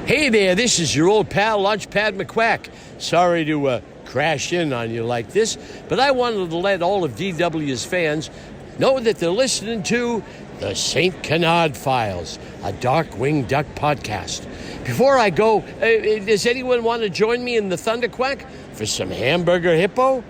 Hey there, this is your old pal Launchpad McQuack. Sorry to crash in on you like this, but I wanted to let all of DW's fans know that they're listening to the St Canard Files, a Darkwing Duck podcast. Before I go, does anyone want to join me in the Thunderquack for some hamburger hippo?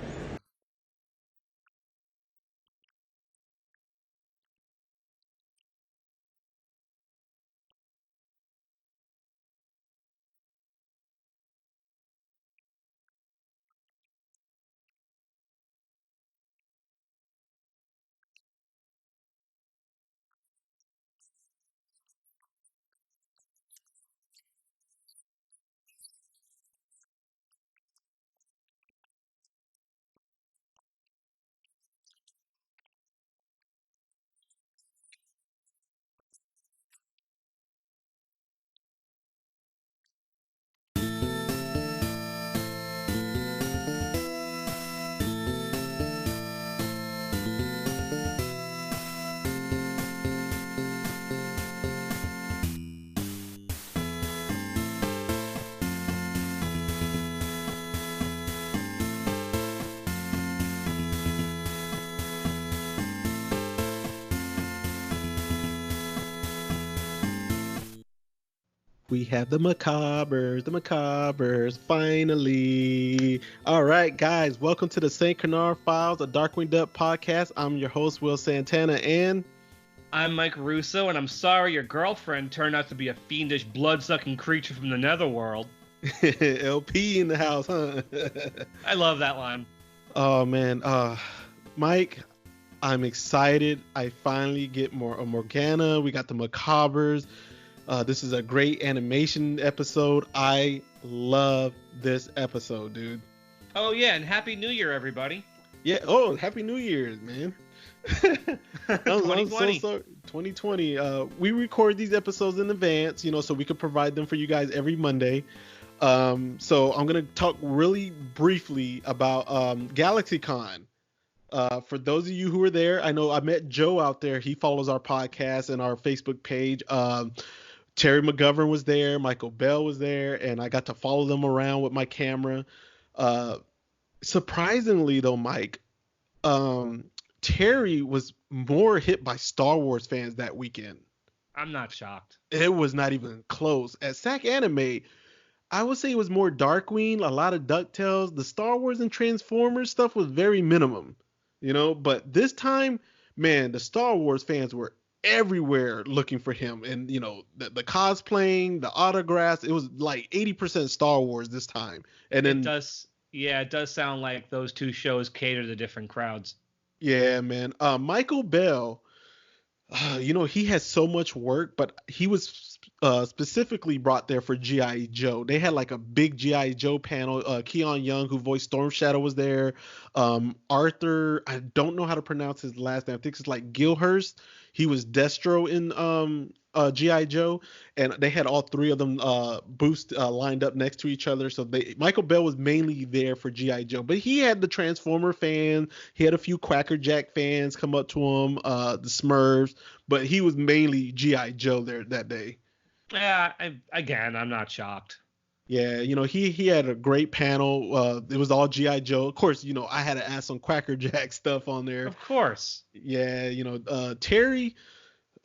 We have the macabres, finally. All right, guys, welcome to the St. Canard Files, a Darkwing Duck podcast. I'm your host, Will Santana, and I'm Mike Russo, and I'm sorry your girlfriend turned out to be a fiendish, blood-sucking creature from the netherworld. LP in the house, huh? I love that line. Oh, man. Mike, I'm excited. I finally get more Morgana. We got the macabres. This is a great animation episode. I love this episode, dude. Oh, yeah, and Happy New Year, everybody. Yeah. Oh, Happy New Year's, man. 2020. 2020. We record these episodes in advance, so we could provide them for you guys every Monday. So I'm going to talk really briefly about Galaxycon. For those of you who were there, I know I met Joe out there. He follows our podcast and our Facebook page. Terry McGovern was there, Michael Bell was there, and I got to follow them around with my camera. Surprisingly, though, Mike, Terry was more hit by Star Wars fans that weekend. I'm not shocked. It was not even close. At SAC Anime, I would say it was more Darkwing, a lot of DuckTales. The Star Wars and Transformers stuff was very minimum, But this time, man, the Star Wars fans were everywhere looking for him, and the cosplaying, the autographs, it was like 80% Star Wars this time. And then it does sound like those two shows cater to different crowds. Yeah, man. Michael Bell, he has so much work, but he was specifically brought there for G.I. Joe. They had like a big G.I. Joe panel. Keon Young, who voiced Storm Shadow, was there. Arthur, I don't know how to pronounce his last name. I think it's like Gilhurst. He was Destro in G.I. Joe, and they had all three of them booths lined up next to each other. So Michael Bell was mainly there for G.I. Joe, but he had the Transformer fans. He had a few Quacker Jack fans come up to him, the Smurfs, but he was mainly G.I. Joe there that day. Yeah, I'm not shocked. Yeah, he had a great panel. It was all G.I. Joe. Of course, I had to add some Quacker Jack stuff on there. Of course. Yeah, Terry,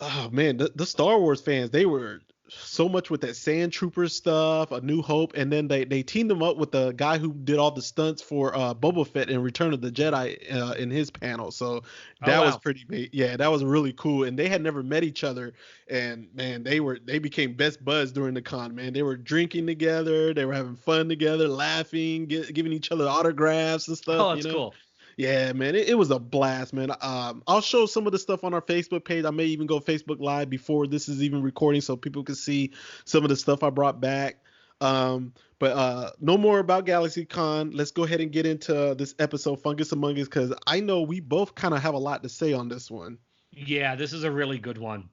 oh man, the Star Wars fans, they were so much with that Sand Trooper stuff, A New Hope, and then they teamed him up with the guy who did all the stunts for Boba Fett in Return of the Jedi in his panel. So that was that was really cool. And they had never met each other, and man, they became best buds during the con. Man, they were drinking together, they were having fun together, laughing, giving each other autographs and stuff. Oh, that's cool. Yeah, man, it was a blast, man. I'll show some of the stuff on our Facebook page. I may even go Facebook Live before this is even recording so people can see some of the stuff I brought back. But no more about GalaxyCon. Let's go ahead and get into this episode, Fungus Amongus, because I know we both kind of have a lot to say on this one. Yeah, this is a really good one.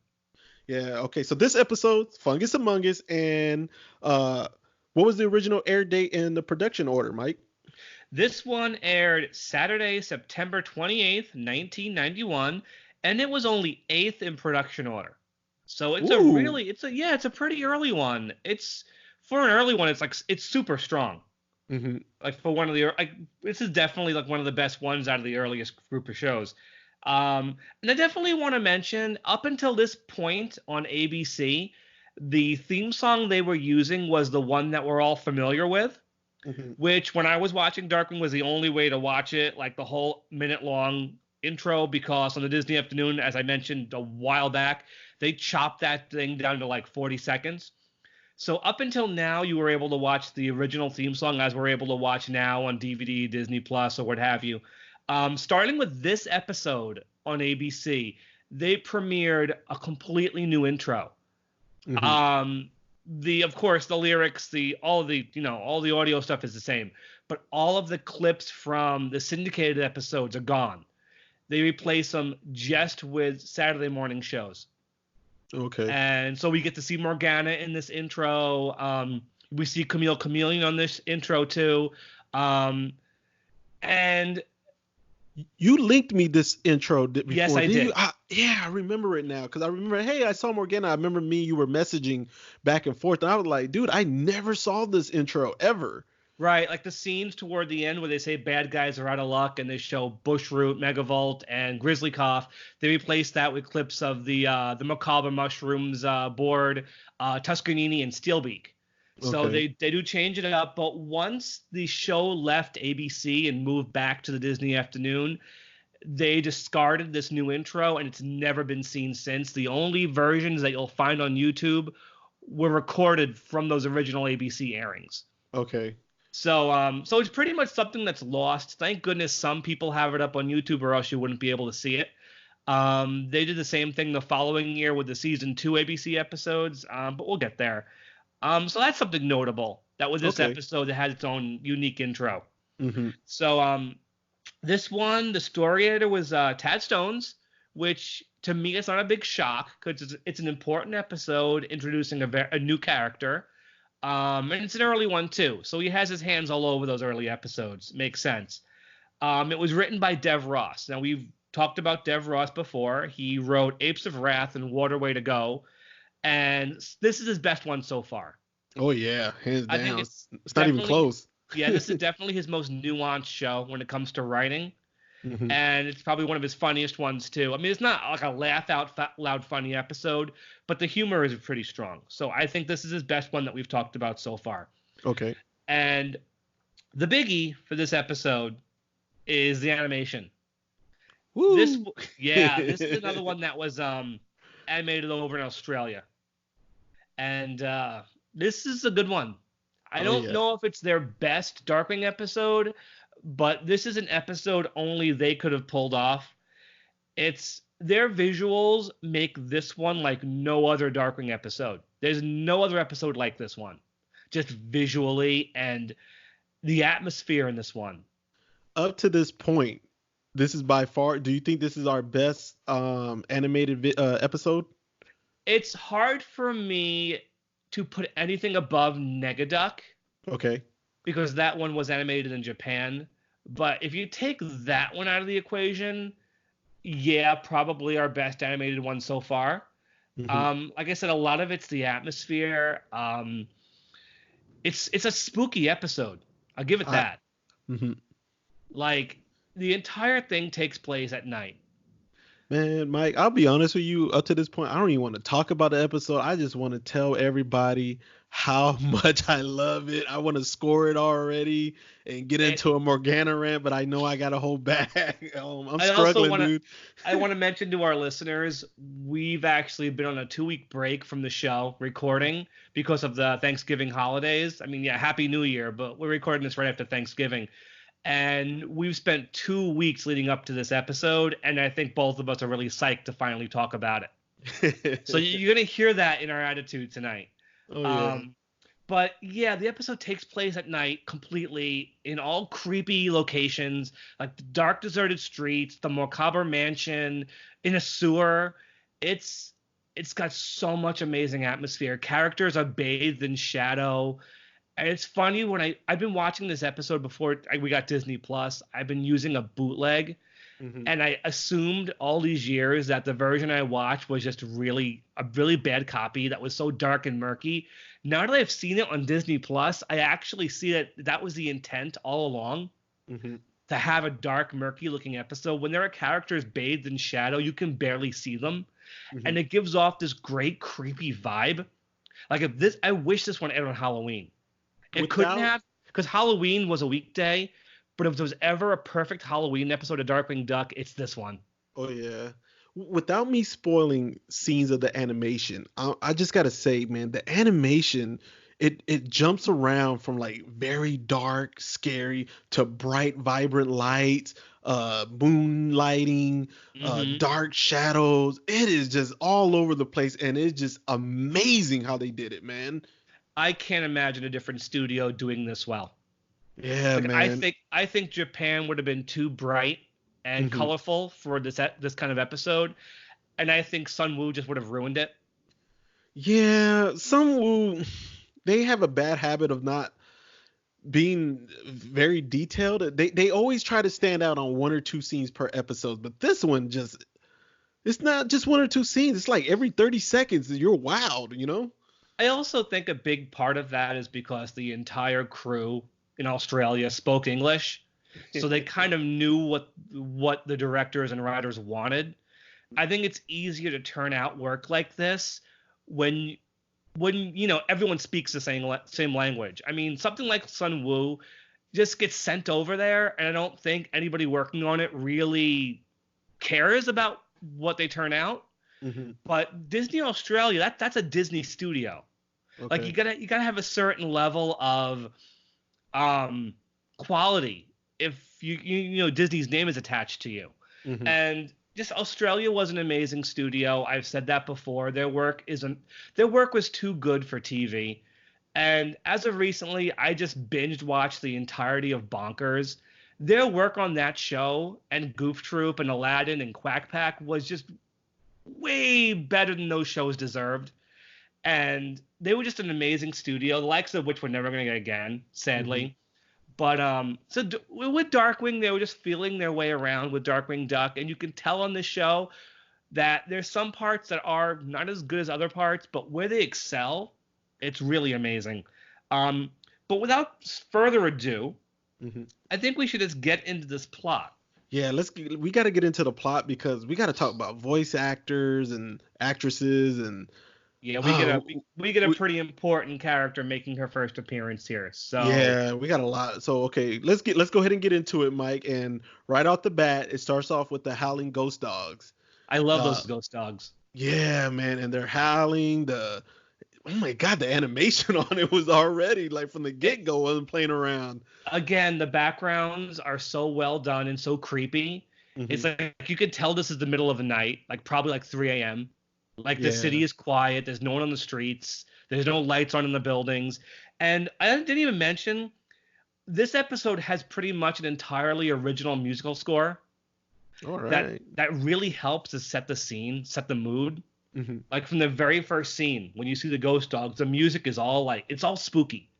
Yeah, okay. So this episode, Fungus Amongus, and what was the original air date and the production order, Mike? This one aired Saturday, September 28th, 1991, and it was only 8th in production order. So it's a pretty early one. It's for an early one, it's super strong. Mm-hmm. Like for one of the this is definitely like one of the best ones out of the earliest group of shows. And I definitely want to mention up until this point on ABC, the theme song they were using was the one that we're all familiar with, Mm-hmm. which when I was watching Darkwing was the only way to watch it, like the whole minute long intro, because on the Disney Afternoon, as I mentioned a while back, they chopped that thing down to like 40 seconds. So up until now, you were able to watch the original theme song as we're able to watch now on DVD, Disney Plus, or what have you. Starting with this episode on ABC, they premiered a completely new intro. Mm-hmm. Of course, the lyrics, all the audio stuff is the same, but all of the clips from the syndicated episodes are gone. They replace them just with Saturday morning shows. Okay. And so we get to see Morgana in this intro. We see Camille Chameleon on this intro too. And you linked me this intro before. Yes, I did. Yeah, I remember it now because I remember. Hey, I saw Morgana. I remember you were messaging back and forth, and I was like, dude, I never saw this intro ever. Right, like the scenes toward the end where they say bad guys are out of luck and they show Bushroot, Megavolt, and Grizzly Cough. They replace that with clips of the macabre mushrooms board, Tuscanini, and Steelbeak. So they do change it up, but once the show left ABC and moved back to the Disney Afternoon, they discarded this new intro and it's never been seen since. The only versions that you'll find on YouTube were recorded from those original ABC airings. Okay. So it's pretty much something that's lost. Thank goodness some people have it up on YouTube, or else you wouldn't be able to see it. They did the same thing the following year with the season 2 ABC episodes, but we'll get there. So that's something notable. That was this episode that had its own unique intro. Mm-hmm. So this one, the story editor was Tad Stones, which to me is not a big shock because it's an important episode introducing a new character. And it's an early one too, so he has his hands all over those early episodes. Makes sense. It was written by Dev Ross. Now, we've talked about Dev Ross before. He wrote Apes of Wrath and Waterway to Go, and this is his best one so far. Oh yeah, hands down. I think it's not even close. Yeah, this is definitely his most nuanced show when it comes to writing. Mm-hmm. And it's probably one of his funniest ones too. I mean, it's not like a laugh out loud funny episode, but the humor is pretty strong. So I think this is his best one that we've talked about so far. Okay. And the biggie for this episode is the animation. Woo. This is another one that was animated over in Australia. And this is a good one. I don't know if it's their best Darkwing episode, but this is an episode only they could have pulled off. Their visuals make this one like no other Darkwing episode. There's no other episode like this one, just visually and the atmosphere in this one. Up to this point, this is by far. Do you think this is our best animated episode? It's hard for me to put anything above Negaduck. Okay. Because that one was animated in Japan. But if you take that one out of the equation, yeah, probably our best animated one so far. Mm-hmm. Like I said, a lot of it's the atmosphere. It's a spooky episode. I'll give it that. Mm-hmm. Like, the entire thing takes place at night. Man, Mike, I'll be honest with you. Up to this point, I don't even want to talk about the episode. I just want to tell everybody how much I love it. I want to score it already and get into a Morgana rant, but I know I got to hold back. I'm struggling, dude. I want to mention to our listeners, we've actually been on a 2-week break from the show recording because of the Thanksgiving holidays. I mean, yeah, Happy New Year, but we're recording this right after Thanksgiving. And we've spent 2 weeks leading up to this episode, and I think both of us are really psyched to finally talk about it. So you're going to hear that in our attitude tonight. Oh, yeah. But yeah, the episode takes place at night completely in all creepy locations, like the dark, deserted streets, the macabre mansion, in a sewer. It's got so much amazing atmosphere. Characters are bathed in shadow. And it's funny when I've been watching this episode before we got Disney Plus. I've been using a bootleg, And I assumed all these years that the version I watched was just a really bad copy that was so dark and murky. Now that I've seen it on Disney Plus, I actually see that was the intent all along, to have a dark, murky looking episode. When there are characters bathed in shadow, you can barely see them. And it gives off this great creepy vibe. Like I wish this one aired on Halloween. It couldn't have, because Halloween was a weekday. But if there was ever a perfect Halloween episode of Darkwing Duck, it's this one. Oh, yeah. Without me spoiling scenes of the animation, I just got to say, man, the animation, it jumps around from like very dark, scary to bright, vibrant lights, moonlighting, dark shadows. It is just all over the place. And it's just amazing how they did it, man. I can't imagine a different studio doing this well. Yeah, man. I think Japan would have been too bright and colorful for this kind of episode, and I think Sunwoo just would have ruined it. Yeah, Sunwoo, they have a bad habit of not being very detailed. They always try to stand out on one or two scenes per episode, but this one it's not just one or two scenes. It's like every 30 seconds you're wowed, you know? I also think a big part of that is because the entire crew in Australia spoke English, so they kind of knew what the directors and writers wanted. I think it's easier to turn out work like this when everyone speaks the same language. I mean, something like Sunwoo just gets sent over there, and I don't think anybody working on it really cares about what they turn out. But Disney Australia, that's a Disney studio. Okay. Like you gotta have a certain level of quality if you know Disney's name is attached to you. And just Australia was an amazing studio. I've said that before. Their work was too good for TV. And as of recently, I just binged watched the entirety of Bonkers. Their work on that show and Goof Troop and Aladdin and Quack Pack was just way better than those shows deserved. And they were just an amazing studio, the likes of which we're never going to get again, sadly. But with Darkwing, they were just feeling their way around with Darkwing Duck. And you can tell on this show that there's some parts that are not as good as other parts, but where they excel, it's really amazing. But without further ado, I think we should just get into this plot. Yeah, we got to get into the plot because we got to talk about voice actors and actresses and yeah, we get a pretty important character making her first appearance here. So yeah, we got a lot. So okay, let's go ahead and get into it, Mike. And right off the bat, it starts off with the howling ghost dogs. I love those ghost dogs. Yeah, man, and they're howling. Oh my God, the animation on it was already like from the get-go wasn't playing around. Again, the backgrounds are so well done and so creepy. It's like you could tell this is the middle of the night, like probably like 3 a.m. Like the city is quiet. There's no one on the streets. There's no lights on in the buildings. And I didn't even mention, this episode has pretty much an entirely original musical score. All right. That really helps to set the scene, set the mood. Like from the very first scene, when you see the ghost dogs, the music is all like, it's all spooky.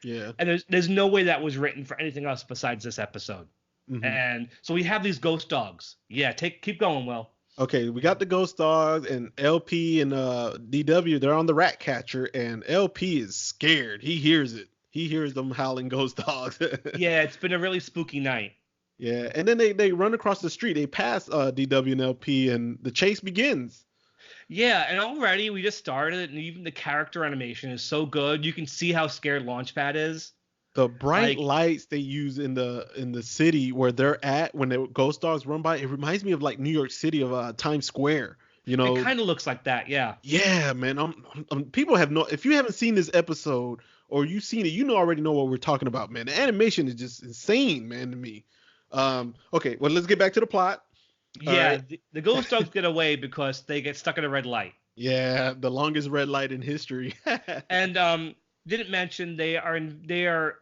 Yeah. And there's no way that was written for anything else besides this episode. And so we have these ghost dogs. Yeah, keep going, Will. Okay, we got the ghost dogs and LP and DW. They're on the rat catcher, and LP is scared. He hears it. He hears them howling ghost dogs. Yeah, it's been a really spooky night. Yeah, and then they run across the street. They pass DW and LP, and the chase begins. Yeah, and already we just started, and even the character animation is so good. You can see how scared Launchpad is. The bright lights they use in the city where they're at when the ghost dogs run by, it reminds me of like New York City of Times Square. You know, it kind of looks like that. Yeah. Yeah, man. People have if you haven't seen this episode or you've seen it, you already know what we're talking about, man. The animation is just insane, man, to me. Okay, well, let's get back to the plot. Yeah, right. the ghost dogs get away because they get stuck at a red light. Yeah, the longest red light in history. And didn't mention there's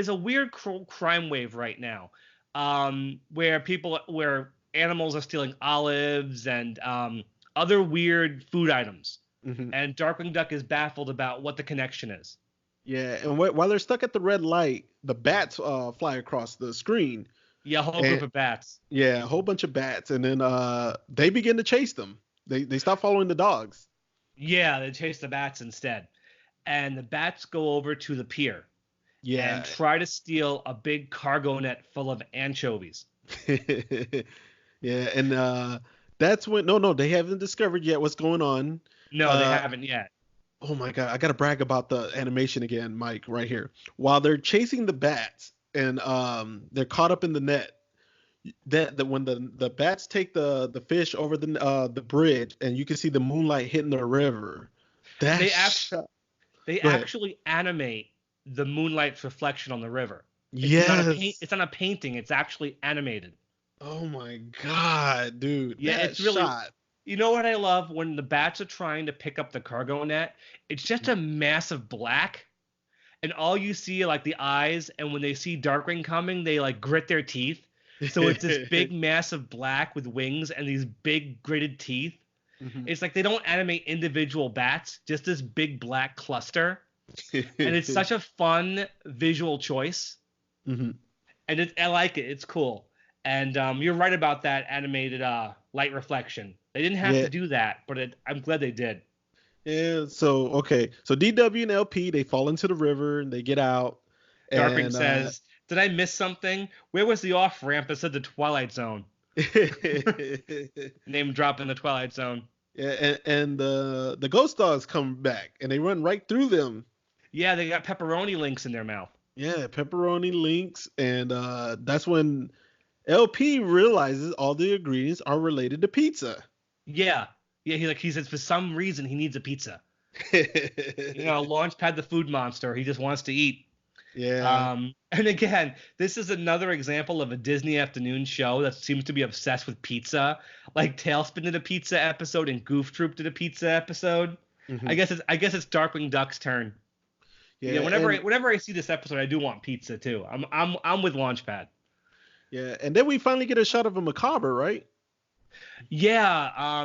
a weird crime wave right now, where animals are stealing olives and other weird food items, and Darkwing Duck is baffled about what the connection is. Yeah, and while they're stuck at the red light, the bats fly across the screen. Yeah, a whole group of bats. Yeah, a whole bunch of bats, and then they begin to chase them. They stop following the dogs. Yeah, they chase the bats instead. And the bats go over to the pier and try to steal a big cargo net full of anchovies. Yeah, and that's when no, they haven't discovered yet what's going on. No, they haven't yet. Oh my god, I gotta brag about the animation again, Mike, right here. While they're chasing the bats and they're caught up in the net, that when the bats take the fish over the bridge and you can see the moonlight hitting the river. They actually animate the moonlight's reflection on the river. It's not a painting, it's actually animated. Oh my god, dude. Yeah, it's really shot. You know what I love? When the bats are trying to pick up the cargo net, it's just a massive black, and all you see are like the eyes, and when they see Darkwing coming, they like grit their teeth. So it's this big massive black with wings and these big gritted teeth. Mm-hmm. It's like they don't animate individual bats, just this big black cluster. And it's such a fun visual choice. Mm-hmm. And I like it. It's cool. And you're right about that animated light reflection. They didn't have to do that, but I'm glad they did. Yeah, so DW and LP, they fall into the river and they get out. Darkwing says, did I miss something? Where was the off-ramp that said the Twilight Zone? Name drop in the Twilight Zone. Yeah, and the ghost dogs come back and they run right through them. Yeah, they got pepperoni links in their mouth. Yeah, pepperoni links, and that's when LP realizes all the ingredients are related to pizza. Yeah, he says for some reason he needs a pizza. Launchpad the food monster. He just wants to eat. Yeah. And again, this is another example of a Disney afternoon show that seems to be obsessed with pizza. Like Tailspin did a pizza episode and Goof Troop did a pizza episode. Mm-hmm. I guess it's Darkwing Duck's turn. Yeah. Whenever I see this episode, I do want pizza too. I'm with Launchpad. Yeah, and then we finally get a shot of a macabre, right? Yeah.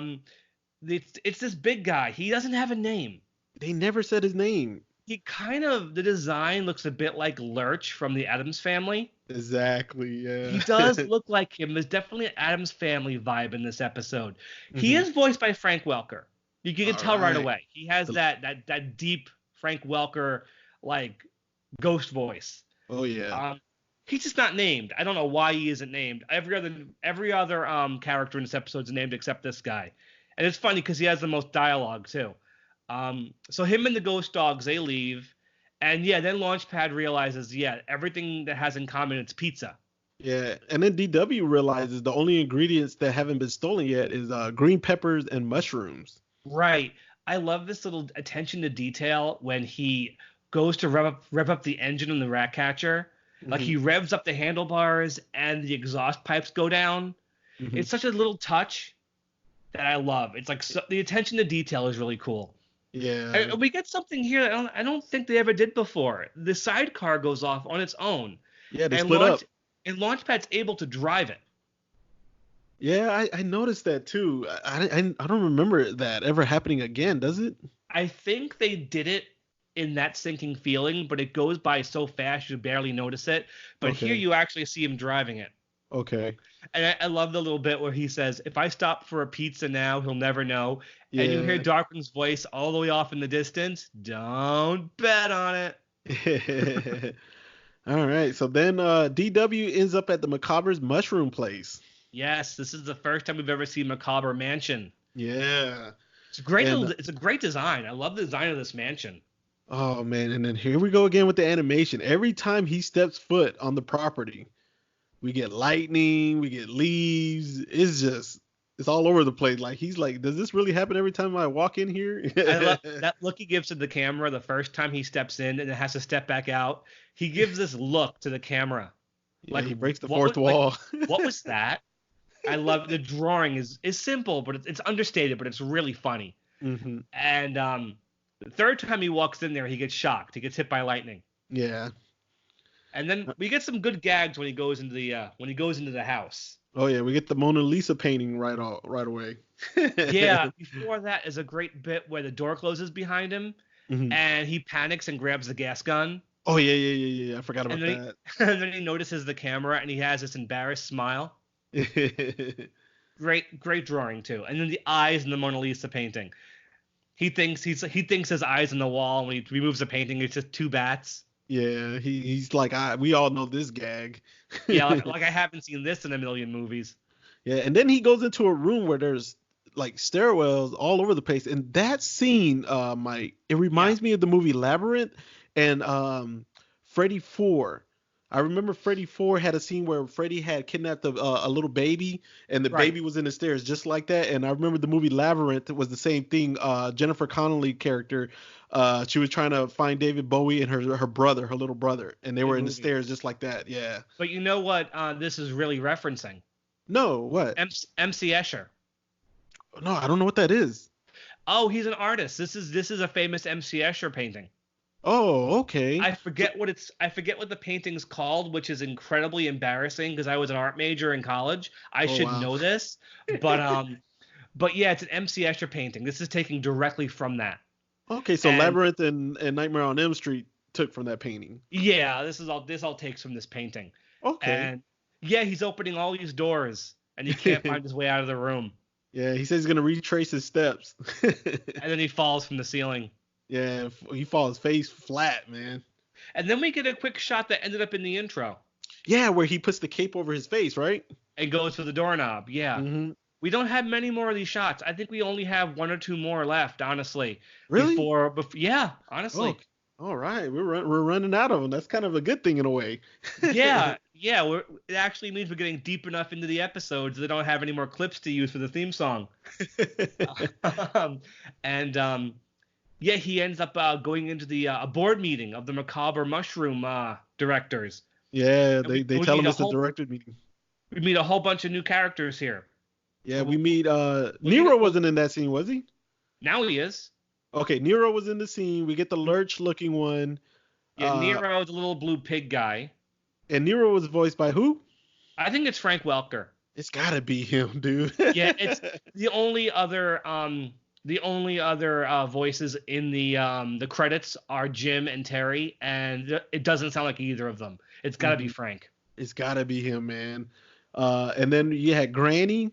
It's this big guy. He doesn't have a name. They never said his name. The design looks a bit like Lurch from the Addams Family. Exactly, yeah. He does look like him. There's definitely an Addams Family vibe in this episode. Mm-hmm. He is voiced by Frank Welker. You can tell right away. He has that deep Frank Welker like ghost voice. Oh yeah. He's just not named. I don't know why he isn't named. Every other character in this episode is named except this guy. And it's funny because he has the most dialogue too. So him and the ghost dogs, they leave. And then Launchpad realizes, everything that has in common, it's pizza. Yeah, and then DW realizes the only ingredients that haven't been stolen yet is green peppers and mushrooms. Right. I love this little attention to detail when he goes to rev up the engine on the Ratcatcher. Mm-hmm. Like he revs up the handlebars and the exhaust pipes go down. Mm-hmm. It's such a little touch that I love. It's like the attention to detail is really cool. Yeah. And we get something here that I don't think they ever did before. The sidecar goes off on its own. Yeah, they split up. And Launchpad's able to drive it. Yeah, I noticed that too. I don't remember that ever happening again, does it? I think they did it in that sinking feeling, but it goes by so fast you barely notice it. But here you actually see him driving it. Okay. And I love the little bit where he says, if I stop for a pizza now, he'll never know. Yeah. And you hear Darkwing's voice all the way off in the distance. Don't bet on it. All right. So then DW ends up at the Macabre's mushroom place. Yes, this is the first time we've ever seen Macabre Mansion. Yeah. It's great. It's a great design. I love the design of this mansion. Oh, man. And then here we go again with the animation. Every time he steps foot on the property, we get lightning, we get leaves. It's all over the place. Like, he's like, does this really happen every time I walk in here? I love that look he gives to the camera the first time he steps in and it has to step back out. He gives this look to the camera. Yeah, like he breaks the fourth wall. Like, what was that? I love the drawing is simple, but it's understated, but it's really funny. Mm-hmm. And the third time he walks in there, he gets shocked. He gets hit by lightning. Yeah. And then we get some good gags when he goes into the house. Oh yeah, we get the Mona Lisa painting right away. Yeah. Before that is a great bit where the door closes behind him, mm-hmm. and he panics and grabs the gas gun. Oh yeah. I forgot about And then that. and then he notices the camera and he has this embarrassed smile. Great drawing too. And then the eyes in the Mona Lisa painting. He thinks his eyes on the wall, and when he removes the painting, it's just two bats. Yeah, he's like, we all know this gag. Yeah, like I haven't seen this in a million movies. Yeah, and then he goes into a room where there's like stairwells all over the place, and that scene, Mike, it reminds me of the movie Labyrinth and Freddy 4. I remember Freddy 4 had a scene where Freddy had kidnapped a little baby, and the baby was in the stairs just like that. And I remember the movie Labyrinth was the same thing. Jennifer Connelly character, she was trying to find David Bowie and her little brother, and they were in the stairs just like that. Yeah. But you know what this is really referencing? No, what? MC Escher. No, I don't know what that is. Oh, he's an artist. This is a famous MC Escher painting. Oh, okay. I forget what the painting's called, which is incredibly embarrassing because I was an art major in college. I should know this, but yeah, it's an MC Escher painting. This is taking directly from that. Okay, so Labyrinth and Nightmare on Elm Street took from that painting. Yeah, this all takes from this painting. Okay. And yeah, he's opening all these doors and he can't find his way out of the room. Yeah, he says he's gonna retrace his steps. And then he falls from the ceiling. Yeah, he falls face flat, man. And then we get a quick shot that ended up in the intro. Yeah, where he puts the cape over his face, right? And goes for the doorknob. Yeah. Mm-hmm. We don't have many more of these shots. I think we only have one or two more left, honestly. Really? Before yeah, honestly. Oh, all right, we're running out of them. That's kind of a good thing in a way. Yeah. It actually means we're getting deep enough into the episodes they don't have any more clips to use for the theme song. Yeah, he ends up going into the board meeting of the Macabre Mushroom directors. Yeah, they tell him it's a directed meeting. We meet a whole bunch of new characters here. Yeah, we meet Nero wasn't in that scene, was he? Now he is. Okay, Nero was in the scene. We get the lurch-looking one. Yeah, Nero, the little blue pig guy. And Nero was voiced by who? I think it's Frank Welker. It's gotta be him, dude. Yeah, it's the only other voices in the credits are Jim and Terry, and it doesn't sound like either of them. It's got to be Frank. It's got to be him, man. And then you had Granny.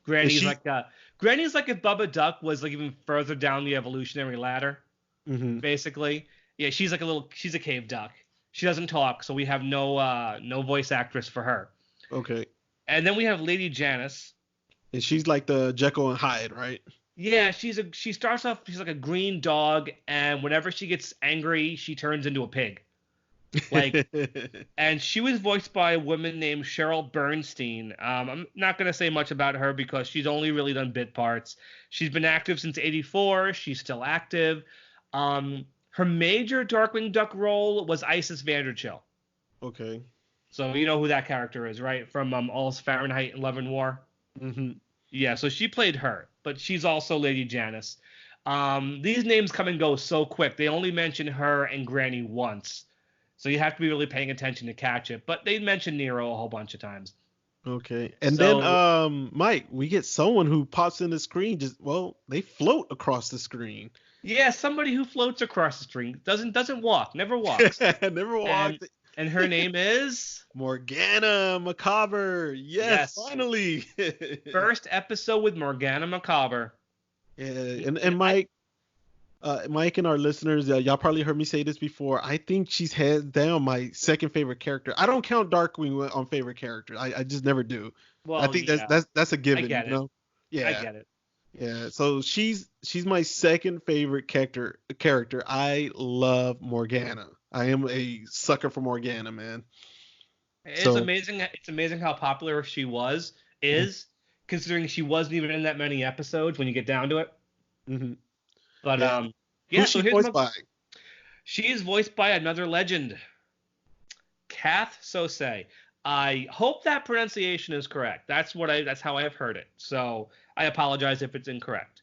Granny's like if Bubba Duck was like even further down the evolutionary ladder, basically. Yeah, she's a cave duck. She doesn't talk, so we have no voice actress for her. Okay. And then we have Lady Janice. And she's like the Jekyll and Hyde, right? Yeah, she starts off, she's like a green dog, and whenever she gets angry, she turns into a pig. Like, and she was voiced by a woman named Cheryl Bernstein. I'm not going to say much about her because she's only really done bit parts. She's been active since '84. She's still active. Her major Darkwing Duck role was Isis Vanderchill. Okay. So you know who that character is, right? From All's Fahrenheit and Love and War. Mm-hmm. Yeah, so she played her, but she's also Lady Janice. These names come and go so quick. They only mention her and Granny once. So you have to be really paying attention to catch it. But they mention Nero a whole bunch of times. Okay. And then, Mike, we get someone who pops in the screen. They float across the screen. Yeah, somebody who floats across the screen. Doesn't walk. Never walks. Never walks. And her name is? Morgana Macabre. Yes, finally. First episode with Morgana Macabre. Yeah, and Mike and our listeners, y'all probably heard me say this before. I think she's hands down my second favorite character. I don't count Darkwing on favorite character. I just never do. Well, I think that's a given. I get it. Yeah, I get it. Yeah, so she's my second favorite character. I love Morgana. I am a sucker for Morgana, man. It's amazing. It's amazing how popular she is, considering she wasn't even in that many episodes when you get down to it. Mm-hmm. But who's she voiced by? She is voiced by another legend, Kath Soucie. I hope that pronunciation is correct. That's how I have heard it. So I apologize if it's incorrect.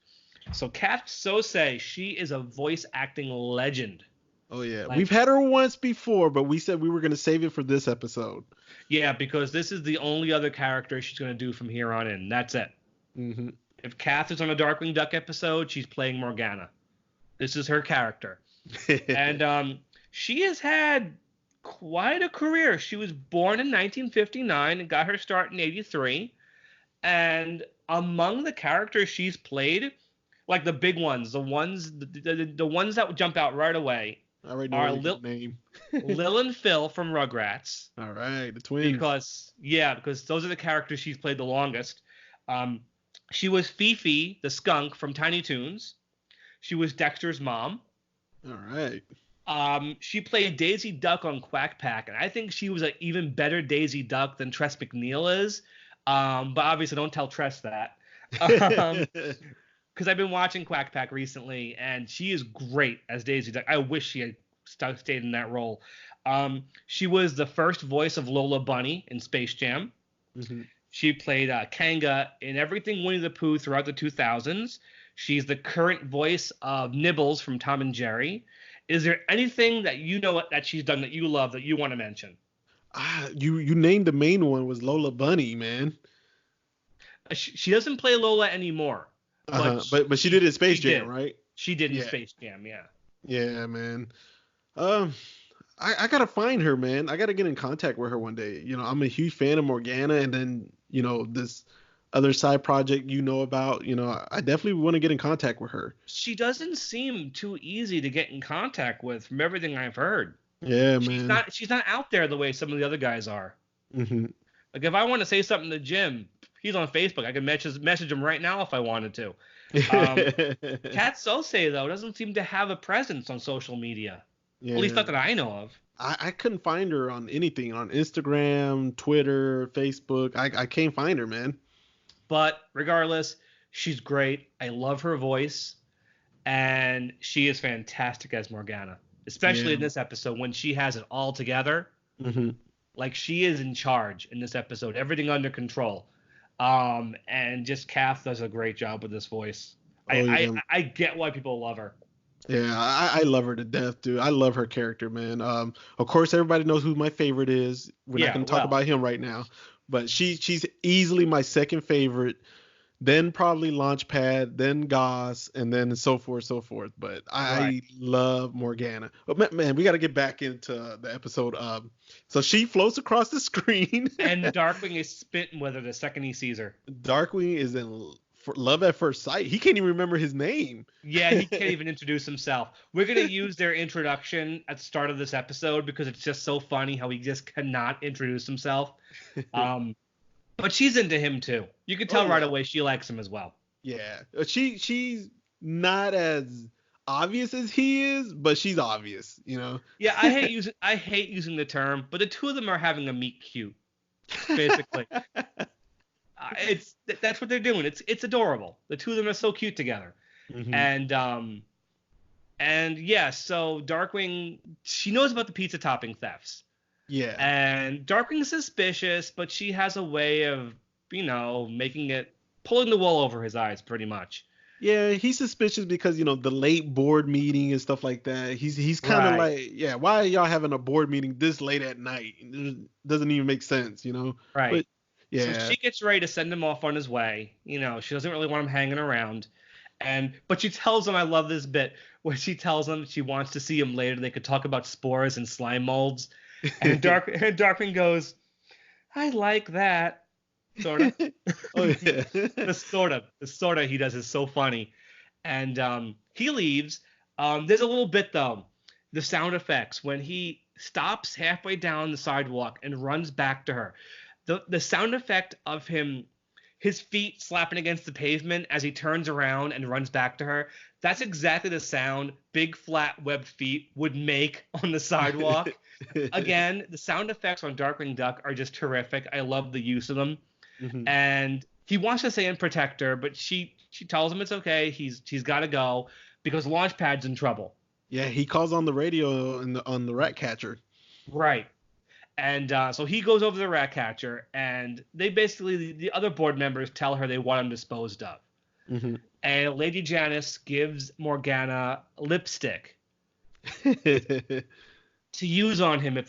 So Kath Soucie, she is a voice acting legend. Oh yeah, we've had her once before, but we said we were going to save it for this episode. Yeah, because this is the only other character she's going to do from here on in. That's it. Mm-hmm. If Kath is on a Darkwing Duck episode, she's playing Morgana. This is her character. And she has had quite a career. She was born in 1959 and got her start in 83. And among the characters she's played, like the big ones, the ones that would jump out right away I already know are your name. Lil and Phil from Rugrats. All right, the twins. Because those are the characters she's played the longest. She was Fifi, the skunk from Tiny Toons. She was Dexter's mom. All right. She played Daisy Duck on Quack Pack, and I think she was an even better Daisy Duck than Tress MacNeille is. But obviously, don't tell Tress that. Because I've been watching Quack Pack recently, and she is great as Daisy Duck. I wish she had stayed in that role. She was the first voice of Lola Bunny in Space Jam. Mm-hmm. She played Kanga in everything Winnie the Pooh throughout the 2000s. She's the current voice of Nibbles from Tom and Jerry. Is there anything that you know that she's done that you love that you want to mention? You named the main one was Lola Bunny, man. She doesn't play Lola anymore. But she did in Space Jam, right? She did in Space Jam, yeah. Yeah, man. I gotta find her, man. I gotta get in contact with her one day. You know, I'm a huge fan of Morgana, and then this other side project about. I definitely want to get in contact with her. She doesn't seem too easy to get in contact with, from everything I've heard. Yeah, man. She's not out there the way some of the other guys are. Mm-hmm. Like if I want to say something to Jim, he's on Facebook. I can message him right now if I wanted to. Kat Soucie, though, doesn't seem to have a presence on social media. Yeah. At least not that I know of. I couldn't find her on anything, on Instagram, Twitter, Facebook. I can't find her, man. But regardless, she's great. I love her voice. And she is fantastic as Morgana. Especially in this episode when she has it all together. Mm-hmm. Like she is in charge in this episode. Everything under control. And just Kath does a great job with this voice. I get why people love her. Yeah, I love her to death, dude. I love her character, man. Of course, everybody knows who my favorite is. We're not going to talk about him right now, but she's easily my second favorite. Then probably Launchpad, then Goss, and then so forth. But I love Morgana. But man, we got to get back into the episode. So she floats across the screen, and Darkwing is spitting with her the second he sees her. Darkwing is in love at first sight. He can't even remember his name. Yeah, he can't even introduce himself. We're gonna use their introduction at the start of this episode because it's just so funny how he just cannot introduce himself. But she's into him too. You can tell right away she likes him as well. Yeah, she's not as obvious as he is, but she's obvious, Yeah, I hate using the term, but the two of them are having a meet cute, basically. That's what they're doing. It's adorable. The two of them are so cute together. Mm-hmm. And yeah, so Darkwing, she knows about the pizza topping thefts. Yeah. And Darkwing's suspicious, but she has a way of, pulling the wool over his eyes pretty much. Yeah, he's suspicious because, the late board meeting and stuff like that. He's kind of like, yeah, why are y'all having a board meeting this late at night? It doesn't even make sense, Right. But, yeah. So she gets ready to send him off on his way. She doesn't really want him hanging around. But she tells him, I love this bit, where she tells him she wants to see him later. They could talk about spores and slime molds. And Darkwing goes, I like that. Sort of. Oh, yeah. The sort of he does is so funny. And he leaves. There's a little bit, though. The sound effects. When he stops halfway down the sidewalk and runs back to her. The sound effect of him, his feet slapping against the pavement as he turns around and runs back to her, that's exactly the sound big flat webbed feet would make on the sidewalk. Again, the sound effects on Darkwing Duck are just terrific. I love the use of them. Mm-hmm. And he wants to stay and protect her, but she tells him it's okay. He's got to go because Launchpad's in trouble. Yeah, he calls on the radio on the rat catcher. Right. And so he goes over to the rat catcher, and they basically, the other board members tell her they want him disposed of. Mm-hmm. And Lady Janice gives Morgana lipstick to use on him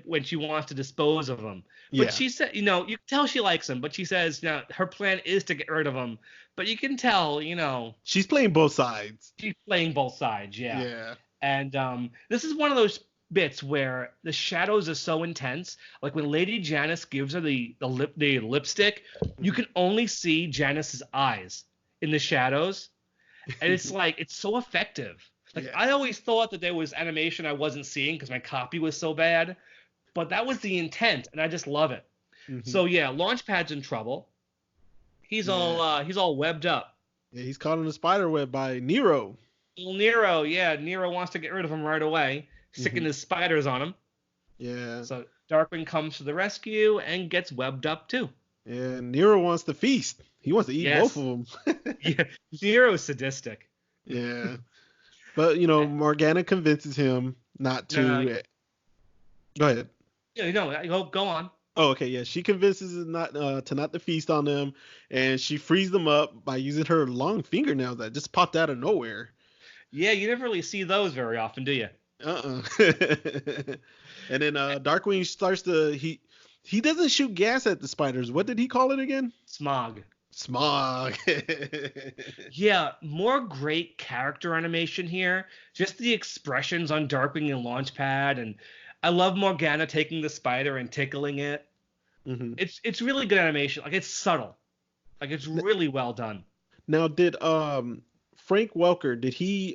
when she wants to dispose of him. But she said, you can tell she likes him, but she says, her plan is to get rid of him. But you can tell, she's playing both sides. She's playing both sides, yeah. Yeah. And this is one of those bits where the shadows are so intense. Like when Lady Janice gives her the lipstick, you can only see Janice's eyes in the shadows, and it's like it's so effective. Like I always thought that there was animation I wasn't seeing because my copy was so bad, but that was the intent, and I just love it. So yeah, Launchpad's in trouble. He's all webbed up. Yeah, he's caught in a spider web by Nero. Little Nero, yeah, Nero wants to get rid of him right away, sticking his spiders on him. Yeah. So Darkwing comes to the rescue and gets webbed up too. Yeah, Nero wants to feast. He wants to eat both of them. Yeah, Nero's sadistic. Yeah. But, Morgana convinces him not to... Go ahead. Yeah, go on. Oh, okay, yeah. She convinces him not to feast on them, and she frees them up by using her long fingernails that just popped out of nowhere. Yeah, you never really see those very often, do you? And then Darkwing starts to... He doesn't shoot gas at the spiders. What did he call it again? Smog. Yeah, more great character animation here. Just the expressions on Darkwing and Launchpad, and I love Morgana taking the spider and tickling it. It's really good animation. Like it's subtle. Like it's really well done. Now, did Frank Welker, did he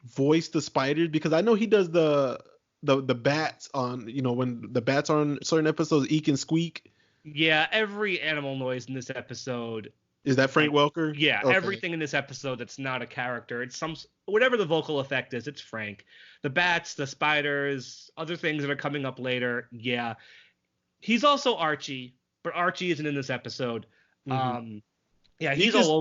voice the spiders? Because I know he does the bats on, when the bats are on certain episodes, eek and squeak. Yeah, every animal noise in this episode. Is that Frank Welker? Yeah, okay. Everything in this episode that's not a character. It's whatever the vocal effect is, it's Frank. The bats, the spiders, other things that are coming up later. Yeah. He's also Archie, but Archie isn't in this episode. Yeah, he's all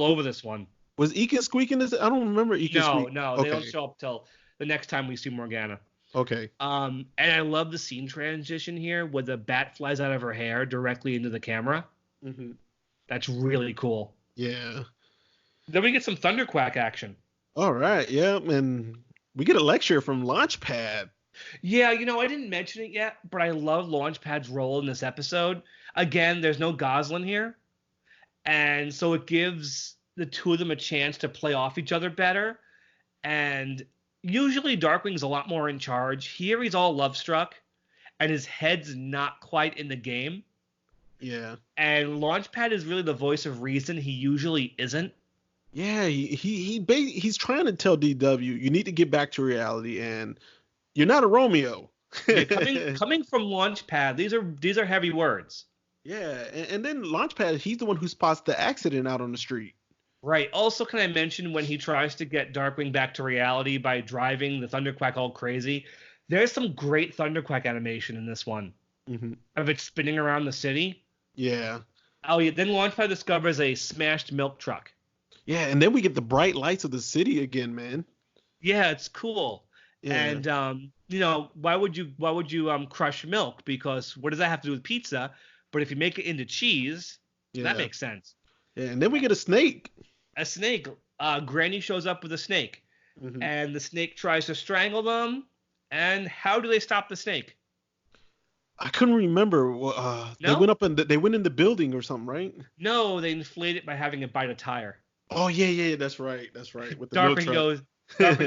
over this one. Was Eek and Squeak in this? I don't remember Eek and Squeak. No, okay. They don't show up till the next time we see Morgana. Okay. And I love the scene transition here where the bat flies out of her hair directly into the camera. That's really cool. Yeah. Then we get some Thunderquack action. All right. Yeah, and we get a lecture from Launchpad. Yeah, I didn't mention it yet, but I love Launchpad's role in this episode. Again, there's no Goslin here, and so it gives the two of them a chance to play off each other better. And usually Darkwing's a lot more in charge. Here he's all love-struck, and his head's not quite in the game. Yeah. And Launchpad is really the voice of reason. He usually isn't. Yeah, he's trying to tell DW, you need to get back to reality, and you're not a Romeo. Yeah, coming from Launchpad, these are heavy words. Yeah, and then Launchpad, he's the one who spots the accident out on the street. Right. Also, can I mention when he tries to get Darkwing back to reality by driving the Thunderquack all crazy? There's some great Thunderquack animation in this one. Of it spinning around the city. Yeah. Oh, yeah. Then Launchpad discovers a smashed milk truck. Yeah, and then we get the bright lights of the city again, man. Yeah, it's cool. Yeah. And why would you crush milk? Because what does that have to do with pizza? But if you make it into cheese, that makes sense. Yeah, and then we get a snake. A snake. Granny shows up with a snake, and the snake tries to strangle them. And how do they stop the snake? I couldn't remember. No? They went up and they went in the building or something, right? No, they inflate it by having it bite a tire. Oh yeah, that's right. With the Darkwing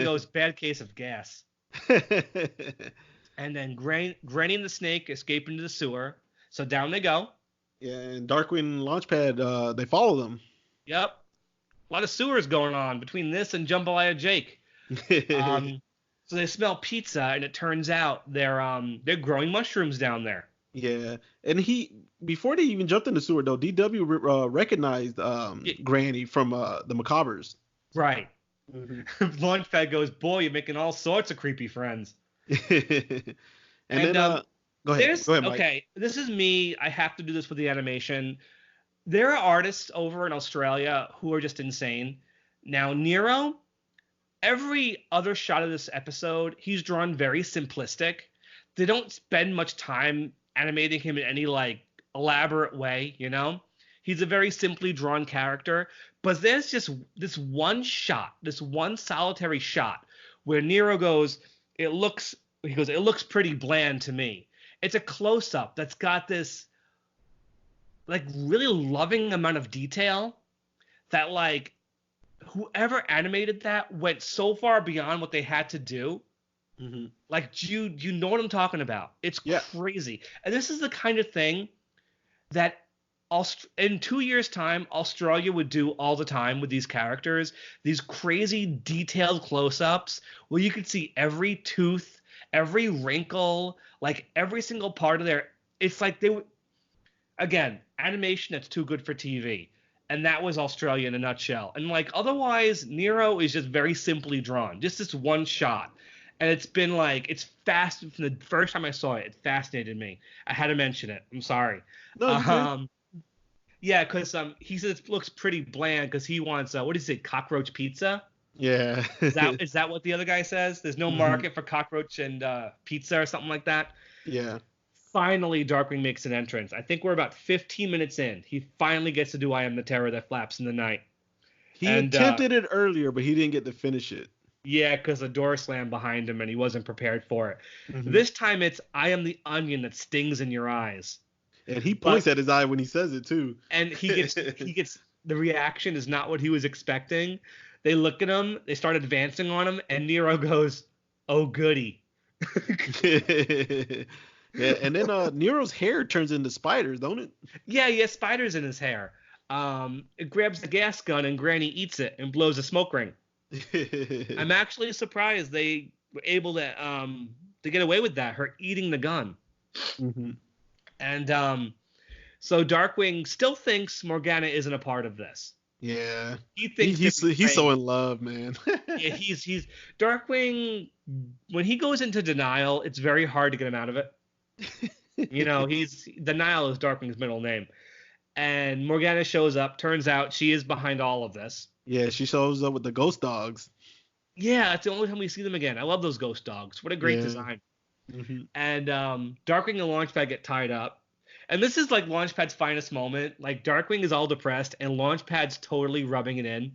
goes, bad case of gas. And then Granny and the snake escape into the sewer. So down they go. Yeah, and Darkwing and Launchpad, they follow them. Yep. A lot of sewers going on between this and Jambalaya Jake. So they smell pizza, and it turns out they're growing mushrooms down there. Yeah, and before they even jumped in the sewer though, DW recognized Granny from the Macabres. Right. Launchpad goes, boy, you're making all sorts of creepy friends. and then go ahead, Mike. Okay, this is me. I have to do this with the animation. There are artists over in Australia who are just insane. Now, Nero, every other shot of this episode, he's drawn very simplistic. They don't spend much time animating him in any elaborate way, He's a very simply drawn character, but there's just this one shot, this one solitary shot where Nero goes, it looks pretty bland to me. It's a close-up that's got this really loving amount of detail that whoever animated that went so far beyond what they had to do Mm-hmm. Like, do you know what I'm talking about? It's crazy. And this is the kind of thing that in 2 years' time, Australia would do all the time with these characters, these crazy detailed close-ups where you could see every tooth, every wrinkle, like every single part of their. It's like they would, again, animation that's too good for TV. And that was Australia in a nutshell. And like otherwise, Nero is just very simply drawn, just this one shot. And it's been like, it's fast from the first time I saw it. It fascinated me. I had to mention it. I'm sorry. No, yeah, because he says it looks pretty bland because he wants what is it, cockroach pizza? Yeah. Is that what the other guy says? There's no market for cockroach and pizza or something like that. Yeah. Finally, Darkwing makes an entrance. I think we're about 15 minutes in. He finally gets to do "I Am the Terror That Flaps in the Night." He attempted it earlier, but he didn't get to finish it. Yeah, because the door slammed behind him and he wasn't prepared for it. This time it's "I am the onion that stings in your eyes." And he points at his eye when he says it too. And he gets the reaction is not what he was expecting. They look at him, they start advancing on him, and Nero goes, "Oh goody." Yeah, and then Nero's hair turns into spiders, don't it? Yeah, he has spiders in his hair. It grabs the gas gun and Granny eats it and blows a smoke ring. I'm actually surprised they were able to get away with that, her eating the gun. Mm-hmm. And so Darkwing still thinks Morgana isn't a part of this. Yeah, he thinks he's so in love, man. Yeah, he's Darkwing. When he goes into denial, it's very hard to get him out of it. You know, denial is Darkwing's middle name. And Morgana shows up. Turns out she is behind all of this. Yeah, she shows up with the ghost dogs. Yeah, it's the only time we see them again. I love those ghost dogs. What a great design. Mm-hmm. And Darkwing and Launchpad get tied up. And this is like Launchpad's finest moment. Like Darkwing is all depressed and Launchpad's totally rubbing it in.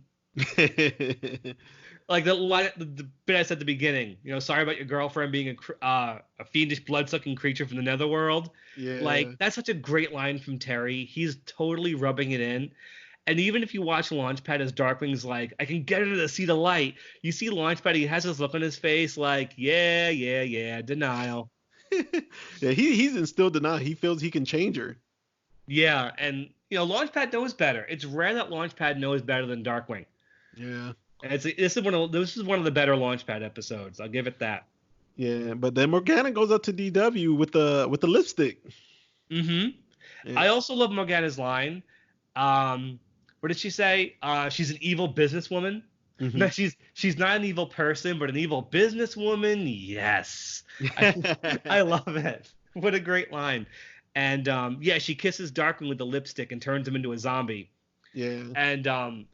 Like the bit I said at the beginning, you know, sorry about your girlfriend being a fiendish blood-sucking creature from the netherworld. Yeah. Like, that's such a great line from Terry. He's totally rubbing it in. And even if you watch Launchpad as Darkwing's like, I can get her to see the light, you see Launchpad, he has this look on his face like, yeah, denial. Yeah, he's in still denial. He feels he can change her. Yeah, and, you know, Launchpad knows better. It's rare that Launchpad knows better than Darkwing. Yeah. And this is one of the better Launchpad episodes. I'll give it that. Yeah, but then Morgana goes up to DW with the lipstick. Mm-hmm. Yeah. I also love Morgana's line. What did she say? She's an evil businesswoman. Mm-hmm. No, she's not an evil person, but an evil businesswoman. Yes, I love it. What a great line. And yeah, she kisses Darkwing with the lipstick and turns him into a zombie. Yeah. And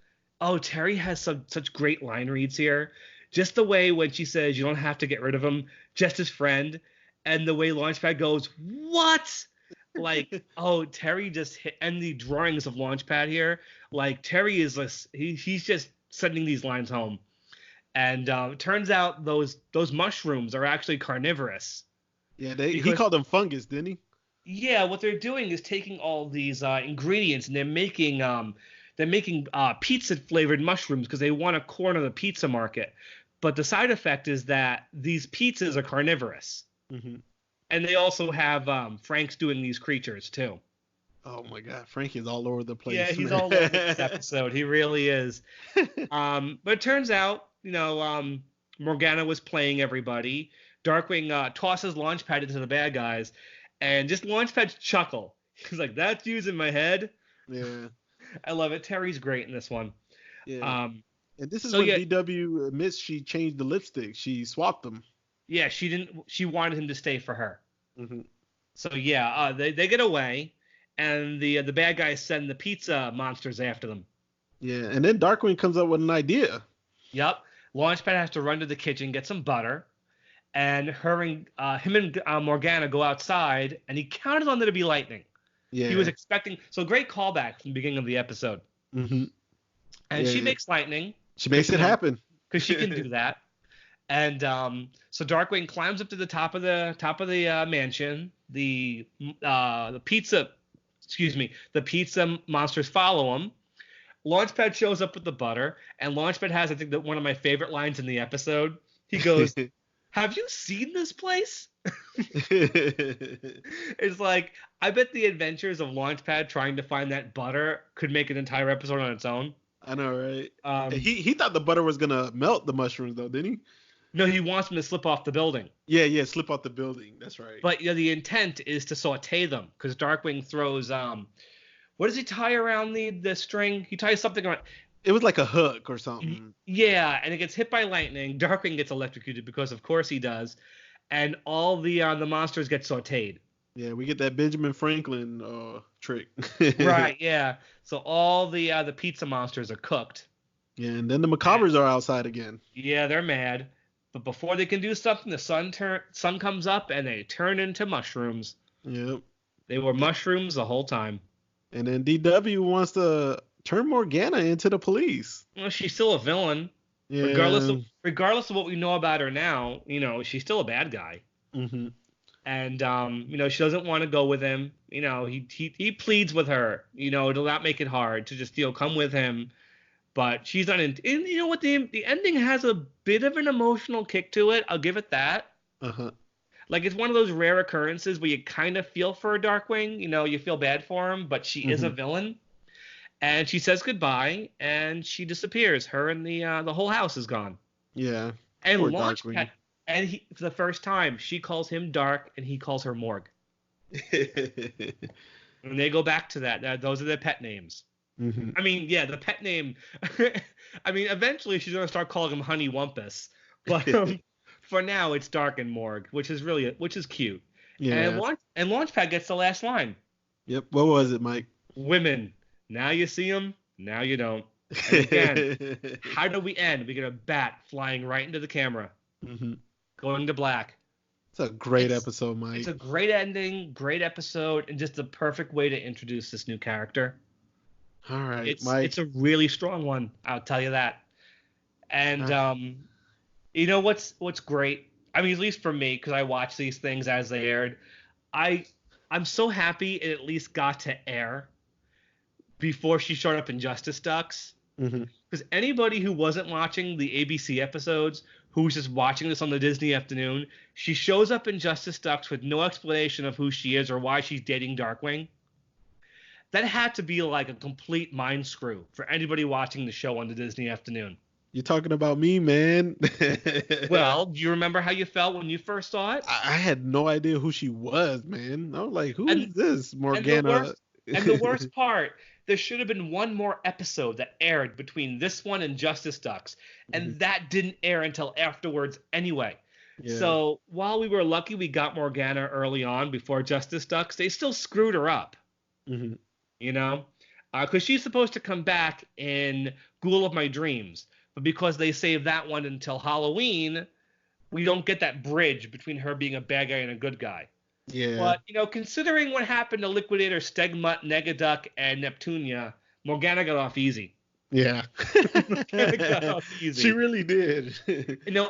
Terry has such great line reads here. Just the way when she says you don't have to get rid of him, just his friend, and the way Launchpad goes, what? Like, Terry just hit, and the drawings of Launchpad here, like Terry is he's just sending these lines home. And it turns out those mushrooms are actually carnivorous. Yeah, he called them fungus, didn't he? Yeah, what they're doing is taking all these ingredients and they're making pizza flavored mushrooms because they want to corner the pizza market. But the side effect is that these pizzas are carnivorous. Mm-hmm. And they also have Frank's doing these creatures too. Oh my God, Frank is all over the place. Yeah, he's all over this episode. He really is. But it turns out, you know, Morgana was playing everybody. Darkwing tosses Launchpad into the bad guys, and just Launchpad's chuckle. He's like, "That's using my head." Yeah, I love it. Terry's great in this one. Yeah. And this is when DW admits she changed the lipstick. She swapped them. Yeah, she didn't. She wanted him to stay for her. Mm-hmm. So yeah, they get away, and the bad guys send the pizza monsters after them. Yeah, and then Darkwing comes up with an idea. Yep, Launchpad has to run to the kitchen, get some butter, and him and Morgana go outside, and he counted on there to be lightning. Yeah, he was expecting. So great callback from the beginning of the episode. Mm-hmm. And she makes lightning. She makes it happen because she can do that. And so Darkwing climbs up to the top of the mansion. The pizza monsters follow him. Launchpad shows up with the butter, and Launchpad has, I think, one of my favorite lines in the episode. He goes, have you seen this place? It's like, I bet the adventures of Launchpad trying to find that butter could make an entire episode on its own. I know, right? He thought the butter was gonna melt the mushrooms, though, didn't he? No, he wants them to slip off the building. Yeah, slip off the building. That's right. But the intent is to saute them, because Darkwing throws what does he tie around the string? He ties something around. It was like a hook or something. Yeah, and it gets hit by lightning. Darkwing gets electrocuted because of course he does, and all the monsters get sautéed. Yeah, we get that Benjamin Franklin trick. Right. Yeah. So all the pizza monsters are cooked. Yeah, and then the Macabres are outside again. Yeah, they're mad. But before they can do something, the sun comes up and they turn into mushrooms. Yep. They were mushrooms the whole time. And then DW wants to turn Morgana into the police. Well, she's still a villain. Yeah. Regardless of what we know about her now, she's still a bad guy. Mm-hmm. And she doesn't want to go with him. He pleads with her, to not make it hard, to just come with him. But she's not in. And you know what? The ending has a bit of an emotional kick to it. I'll give it that. Uh-huh. Like, it's one of those rare occurrences where you kind of feel for Darkwing. You feel bad for him, but she is a villain. And she says goodbye, and she disappears. Her and the whole house is gone. Yeah. And Launchpad, and for the first time, she calls him Dark, and he calls her Morg. And they go back to that. Those are their pet names. Mm-hmm. I mean, yeah, the pet name. I mean, eventually she's gonna start calling him Honey Wumpus, but for now it's Dark and Morg, which is cute. Yeah. And Launchpad gets the last line. Yep. What was it, Mike? Women. Now you see them. Now you don't. And again, how do we end? We get a bat flying right into the camera, going to black. It's a great episode, Mike. It's a great ending, great episode, and just the perfect way to introduce this new character. All right, Mike. It's a really strong one, I'll tell you that. And you know what's great? I mean, at least for me, because I watch these things as they aired, I'm so happy it at least got to air before she showed up in Justice Ducks. Because anybody who wasn't watching the ABC episodes, who was just watching this on the Disney afternoon, she shows up in Justice Ducks with no explanation of who she is or why she's dating Darkwing. That had to be like a complete mind screw for anybody watching the show on the Disney afternoon. You're talking about me, man. Well, do you remember how you felt when you first saw it? I had no idea who she was, man. I was like, who is this Morgana? And the worst part, there should have been one more episode that aired between this one and Justice Ducks, and that didn't air until afterwards anyway. Yeah. So while we were lucky we got Morgana early on before Justice Ducks, they still screwed her up. Because she's supposed to come back in Ghoul of My Dreams, but because they saved that one until Halloween, we don't get that bridge between her being a bad guy and a good guy. Yeah. But, considering what happened to Liquidator, Stegmutt, Negaduck, and Neptunia, Morgana got off easy. Yeah. Morgana got off easy. She really did.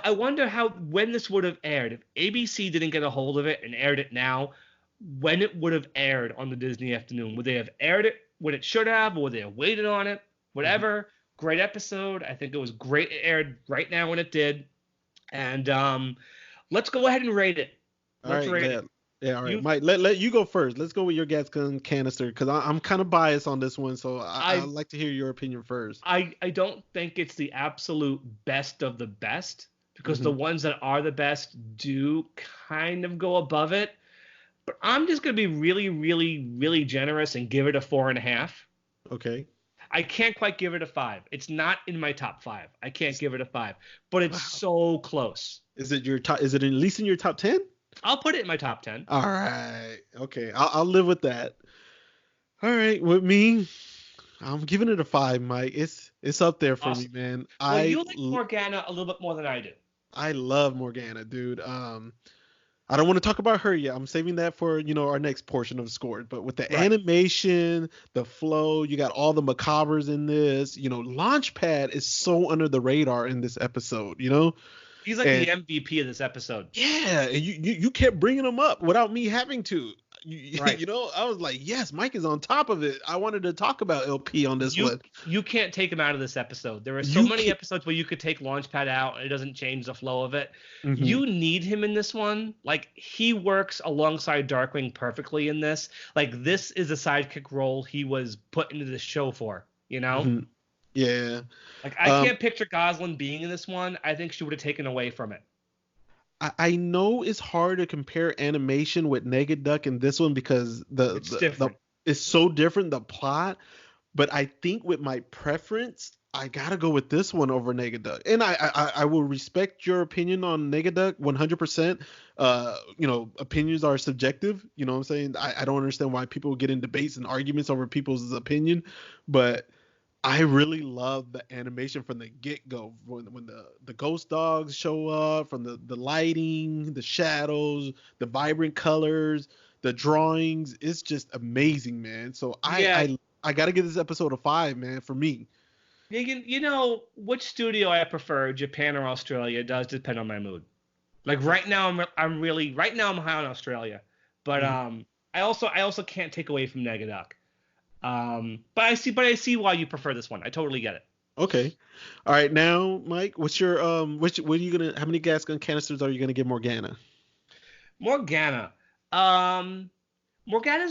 I wonder when this would have aired. If ABC didn't get a hold of it and aired it now, when it would have aired on the Disney afternoon. Would they have aired it when it should have, or would they have waited on it? Whatever. Great episode. I think it was great. It aired right now when it did. And let's go ahead and rate it. Let's rate it. Yeah, all right. Mike, let you go first. Let's go with your Galaxycon canister, because I'm kind of biased on this one, so I'd like to hear your opinion first. I don't think it's the absolute best of the best, because the ones that are the best do kind of go above it. But I'm just going to be really, really, really generous and give it a 4.5. Okay. I can't quite give it a 5. It's not in my top 5. I can't give it a 5, but it's so close. Is it your top? Is it at least in your top 10? I'll put it in my top 10. All right. Okay. I'll live with that. All right. With me, I'm giving it a 5, Mike. It's up there for me, man. Well, you like Morgana a little bit more than I do. I love Morgana, dude. I don't want to talk about her yet. I'm saving that for, our next portion of scores. But with the animation, the flow, you got all the Macabres in this. Launchpad is so under the radar in this episode, He's like the MVP of this episode. Yeah, and you kept bringing him up without me having to. Right. You know, I was like, yes, Mike is on top of it. I wanted to talk about LP on this one. You can't take him out of this episode. There are so You many can't- episodes where you could take Launchpad out and it doesn't change the flow of it. Mhm. You need him in this one. Like, he works alongside Darkwing perfectly in this. Like, this is a sidekick role he was put into the show for, you know? Mhm. Yeah. Like, I can't picture Goslin being in this one. I think she would have taken away from it. I know it's hard to compare animation with Negaduck in this one because it's so different, the plot. But I think with my preference, I gotta go with this one over Negaduck. And I will respect your opinion on Negaduck 100%. You know, opinions are subjective. You know what I'm saying? I don't understand why people get in debates and arguments over people's opinion, but I really love the animation from the get-go when the ghost dogs show up, from the lighting, the shadows, the vibrant colors, the drawings. It's just amazing, man. So I got to give this episode a 5, man, for me. You know, which studio I prefer, Japan or Australia, does depend on my mood. Like, right now I'm high on Australia, but I also can't take away from Negaduck. But I see why you prefer this one. I totally get it. Okay. All right, now, Mike, what's your how many gas gun canisters are you gonna give Morgana? Morgana's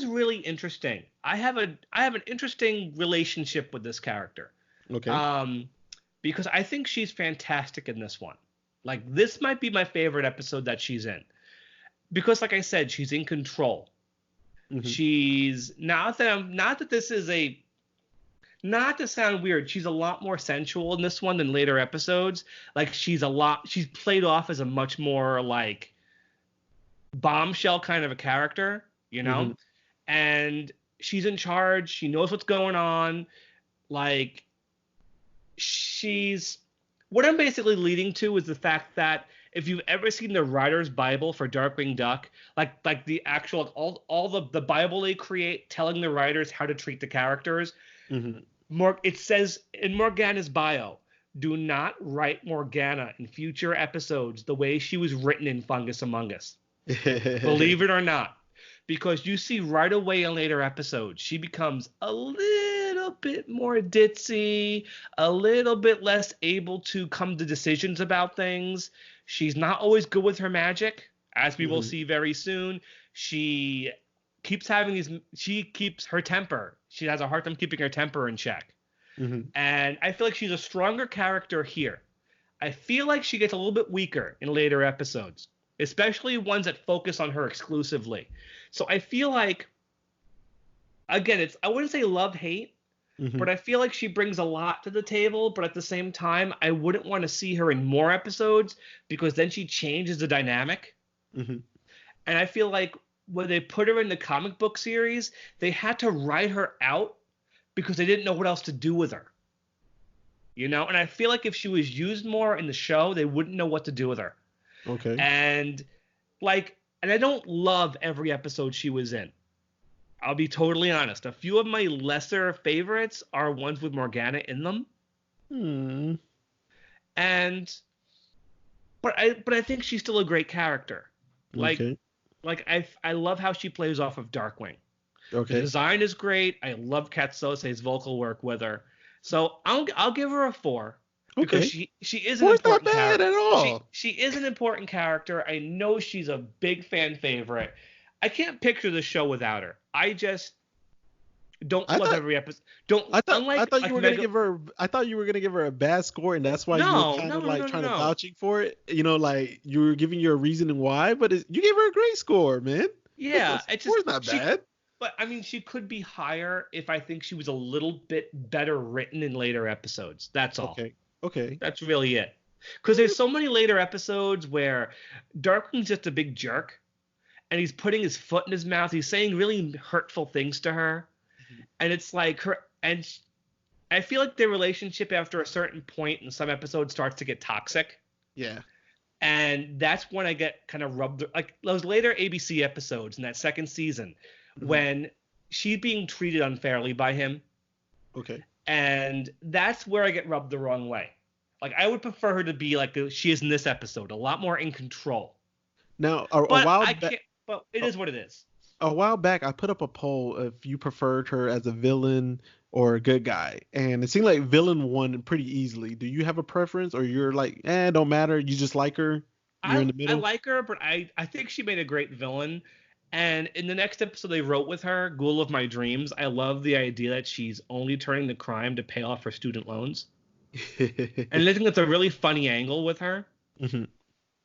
really interesting. I have an interesting relationship with this character. Okay. Because I think she's fantastic in this one. Like, this might be my favorite episode that she's in. Because, like I said, she's in control. Mhm. She's not to sound weird, she's a lot more sensual in this one than later episodes. Like, she's played off as a much more like bombshell kind of a character, you know? Mhm. And she's in charge, she knows what's going on. Like, what I'm basically leading to is the fact that if you've ever seen the writer's Bible for Darkwing Duck, like the actual all the Bible they create telling the writers how to treat the characters, Mhm. it says in Morgana's bio, do not write Morgana in future episodes the way she was written in Fungus Amongus. Believe it or not. Because you see right away in later episodes, she becomes a little bit more ditzy, a little bit less able to come to decisions about things. She's not always good with her magic, as we will see very soon. She keeps her temper. She has a hard time keeping her temper in check. Mhm. And I feel like she's a stronger character here. I feel like she gets a little bit weaker in later episodes, especially ones that focus on her exclusively. So I feel like, again, I wouldn't say love-hate, but I feel like she brings a lot to the table, but at the same time, I wouldn't want to see her in more episodes because then she changes the dynamic. Mhm. And I feel like when they put her in the comic book series, they had to write her out because they didn't know what else to do with her. You know? And I feel like if she was used more in the show, they wouldn't know what to do with her. Okay. And I don't love every episode she was in. I'll be totally honest. A few of my lesser favorites are ones with Morgana in them. But I think she's still a great character. Okay. I love how she plays off of Darkwing. The Okay. design is great. I love Kath Soucie's vocal work with her. So I'll give her a 4. Because Okay. she is an Four's not important bad character. at all. She is an important character. I know she's a big fan favorite. I can't picture the show without her. I just don't love every episode. I thought you were gonna give her a bad score, and that's why you were kind of like trying to vouching for it. You know, like you were giving your reasoning why, but you gave her a great score, man. Yeah, score's not bad. But I mean, she could be higher if I think she was a little bit better written in later episodes. That's all. Okay. That's really it. Because there's so many later episodes where Darkwing's just a big jerk, and he's putting his foot in his mouth. He's saying really hurtful things to her, and it's like her. And I feel like their relationship after a certain point in some episodes starts to get toxic. Yeah. And that's when I get kind of rubbed, like those later ABC episodes in that second season, when she's being treated unfairly by him. Okay. And that's where I get rubbed the wrong way. Like, I would prefer her to be like she is in this episode, a lot more in control. Now, But it is what it is. a while back I put up a poll if you preferred her as a villain or a good guy, and it seemed like villain won pretty easily. Do you have a preference, or you're like, don't matter, you just like her? You're in the I middle. like her, but I think she made a great villain. And in the next episode they wrote with her, Ghoul of My Dreams, I love the idea that she's only turning to crime to pay off her student loans. And I think that's a really funny angle with her. Mhm.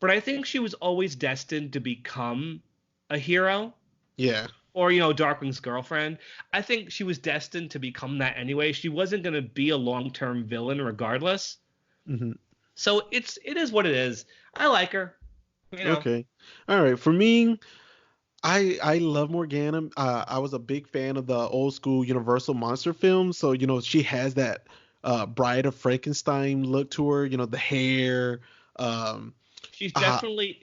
But I think she was always destined to become a hero, Yeah. or Darkwing's girlfriend. I think she was destined to become that anyway. She wasn't going to be a long-term villain regardless. Hmm. So it is what it is. I like her. Okay. All right. For me, I love Morgana. I was a big fan of the old school Universal monster films. So she has that Bride of Frankenstein look to her. The hair. Um, She's definitely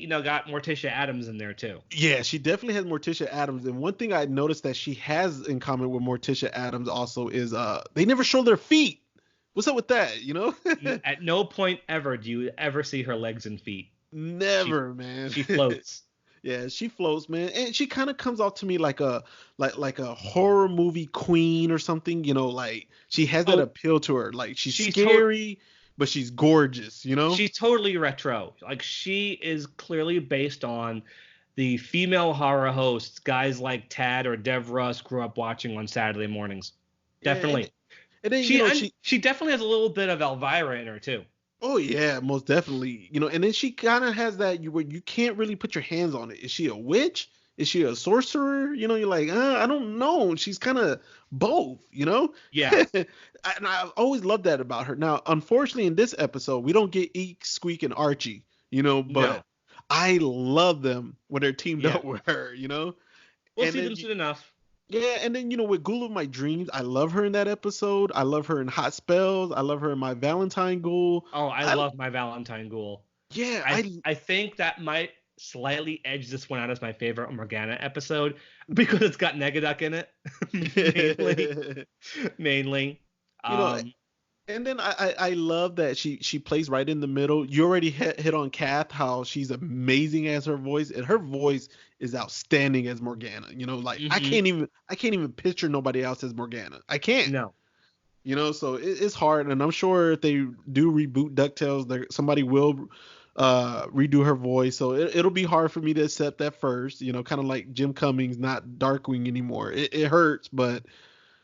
got Morticia Addams in there too. yeah, she definitely has Morticia Addams. And one thing I noticed that she has in common with Morticia Addams also is they never show their feet. What's up with that? At no point ever do you ever see her legs and feet. Never, man. She floats. Yeah, she floats, man, and she kind of comes off to me like a horror movie queen or something. Like she has that appeal to her. Like she's scary, but she's gorgeous. She's totally retro. Like she is clearly based on the female horror hosts guys like Tad or Dev Russ grew up watching on Saturday mornings. Definitely. Yeah, and then she definitely has a little bit of Elvira in her too. Oh yeah, most definitely. And then she kind of has that where you can't really put your hands on it. Is she a witch? Is she a sorcerer? You're like, I don't know. She's kind of both. Yeah. And I've always loved that about her. Now, unfortunately, in this episode, we don't get Eek, Squeak, and Archie. But No. I love them when they're teamed up with her. We'll see them soon enough. Yeah, and then with Ghoul of My Dreams, I love her in that episode. I love her in Hot Spells. I love her in My Valentine Ghoul. Oh, I love My Valentine Ghoul. Yeah, I think that might slightly edge this one out as my favorite Morgana episode because it's got Negaduck in it. mainly. And then I love that she plays right in the middle. You already hit on Kath, how she's amazing as her voice, and her voice is outstanding as Morgana. Like I can't even picture nobody else as Morgana. I can't. No. So it's hard, and I'm sure if they do reboot DuckTales, somebody will redo her voice. So it'll be hard for me to accept that first. Kind of like Jim Cummings, not Darkwing anymore. It hurts, but.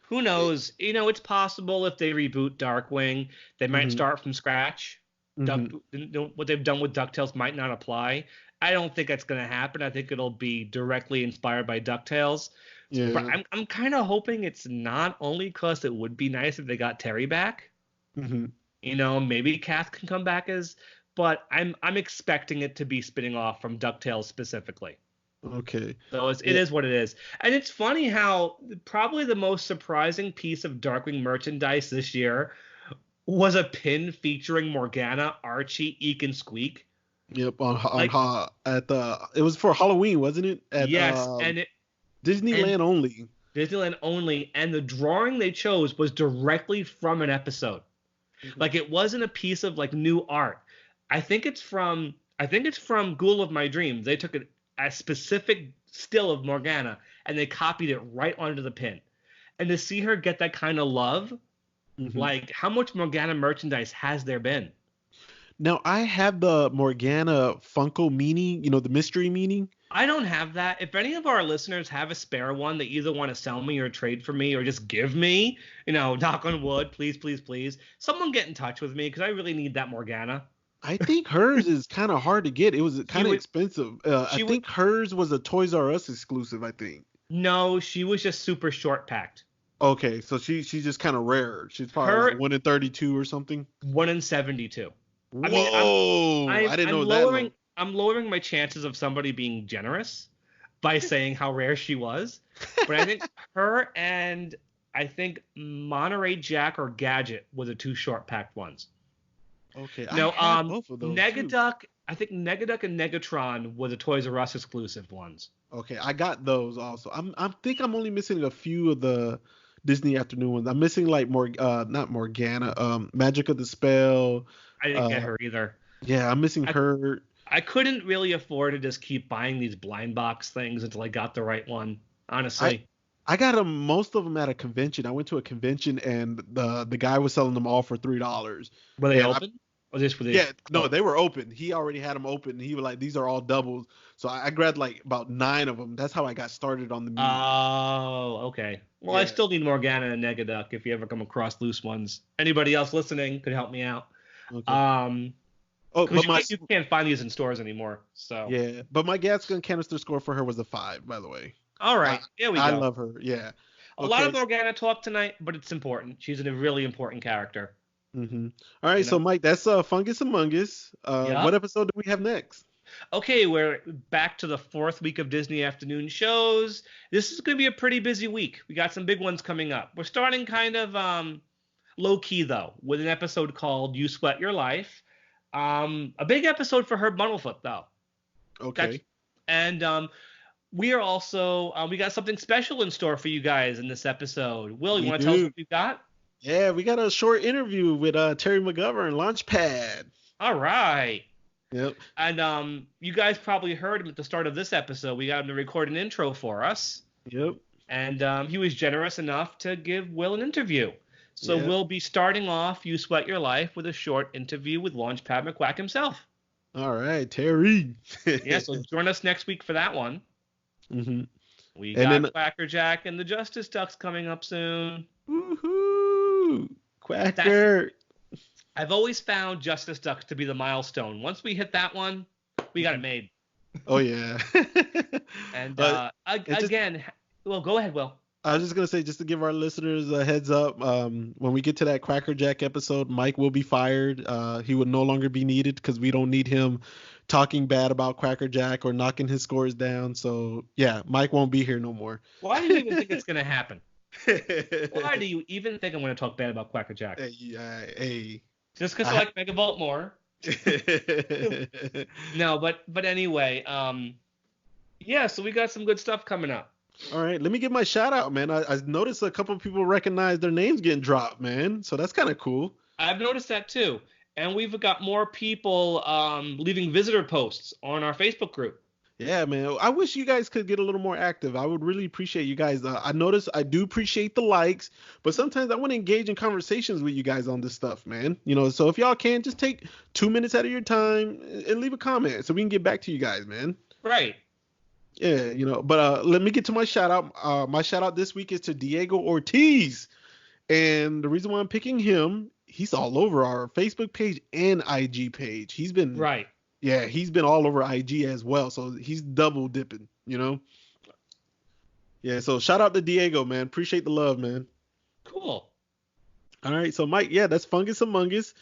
Who knows? It's possible if they reboot Darkwing, they might start from scratch. What they've done with DuckTales might not apply. I don't think that's going to happen. I think it'll be directly inspired by DuckTales. Yeah. But I'm kind of hoping it's not, only because it would be nice if they got Terry back. Maybe Kath can come back but I'm expecting it to be spinning off from DuckTales specifically. Okay. So it is what it is. And it's funny how probably the most surprising piece of Darkwing merchandise this year was a pin featuring Morgana, Archie, Eek, and Squeak. Yep, it was for Halloween, wasn't it? Yes, and Disneyland only. Disneyland only, and the drawing they chose was directly from an episode. Like it wasn't a piece of like new art. I think it's from Ghoul of My Dreams. They took a specific still of Morgana and they copied it right onto the pin. And to see her get that kind of love, like how much Morgana merchandise has there been? Now I have the Morgana Funko meaning, the mystery meaning. I don't have that. If any of our listeners have a spare one that either want to sell me or trade for me or just give me, knock on wood, please, please, please, someone get in touch with me because I really need that Morgana. I think hers is kind of hard to get. It was kind of expensive. I think hers was a Toys R Us exclusive, I think. No, she was just super short packed. Okay, so she's just kind of rare. She's probably like 1 in 32 or something. 1 in 72. Whoa! I didn't know that. I'm lowering my chances of somebody being generous by saying how rare she was. But I think her and I think Monterey Jack or Gadget were the 2 short packed ones. Okay. No, I have both of those Negaduck. Too. I think Negaduck and Negatron were the Toys R Us exclusive ones. Okay, I got those also. I think I'm only missing a few of the Disney afternoon ones. I'm missing like not Morgana, Magic of the Spell. I didn't get her either. Yeah, I'm missing her. I couldn't really afford to just keep buying these blind box things until I got the right one, honestly. I got them, most of them at a convention. I went to a convention and the guy was selling them all for $3. Were they And open? Or just were they? yeah, no, Oh. they were open. He already had them open. He was like, these are all doubles. So I grabbed like about 9 of them. That's how I got started on the meat. Oh, okay. Well, I Yeah. still need Morgana and Negaduck if you ever come across loose ones. Anybody else listening could help me out. Okay. Oh, 'Cause but you can't find these in stores anymore. So yeah, but my gas gun canister score for her was a 5, by the way. all right, there we go. I love her. Yeah. A lot of Morgana talk tonight, but it's important. She's a really important character. Mm-hmm. All right, so Mike, that's Fungus Amongus. Yeah. What episode do we have next? Okay, we're back to the 4th week of Disney afternoon shows. This is going to be a pretty busy week. We got some big ones coming up. We're starting kind of low key though, with an episode called "You Sweat Your Life." A big episode for Herb Muddlefoot though. Okay. We are also we got something special in store for you guys in this episode. Will, you want to tell us what we've got? Yeah, we got a short interview with Terry McGovern, Launchpad. All right. Yep. And you guys probably heard him at the start of this episode. We got him to record an intro for us. Yep. And he was generous enough to give Will an interview. So Yep. we'll be starting off You Sweat Your Life with a short interview with Launchpad McQuack himself. All right, Terry. Yeah, so join us next week for that one. Mm-hmm. We got Quacker Jack and the Justice Ducks coming up soon. Woohoo! Quacker. I've always found Justice Ducks to be the milestone. Once we hit that one, we got it made. Oh, yeah. And again, well, go ahead, Will. I was just going to say, just to give our listeners a heads up, when we get to that Quacker Jack episode, Mike will be fired. He will no longer be needed because we don't need him talking bad about Quacker Jack or knocking his scores down. So, yeah, Mike won't be here no more. Why do you even think it's going to happen? Why do you even think I'm going to talk bad about Quacker Jack? Hey. Just because I like Megavolt more? No, but anyway, yeah, so we got some good stuff coming up. All right, let me give my shout out, man. I noticed a couple of people recognize their names getting dropped, man. So that's kind of cool. I've noticed that too. And we've got more people leaving visitor posts on our Facebook group. Yeah, man. I wish you guys could get a little more active. I would really appreciate you guys. I notice I do appreciate the likes, but sometimes I want to engage in conversations with you guys on this stuff, man. So if y'all can, just take 2 minutes out of your time and leave a comment so we can get back to you guys, man. Right. Yeah, but let me get to my shout out. My shout out this week is to Diego Ortiz. And the reason why I'm picking him, he's all over our Facebook page and IG page. He's been right. Yeah, he's been all over IG as well. So he's double dipping, Yeah, so shout out to Diego, man. Appreciate the love, man. Cool. All right, so Mike, yeah, that's Fungus Amongus.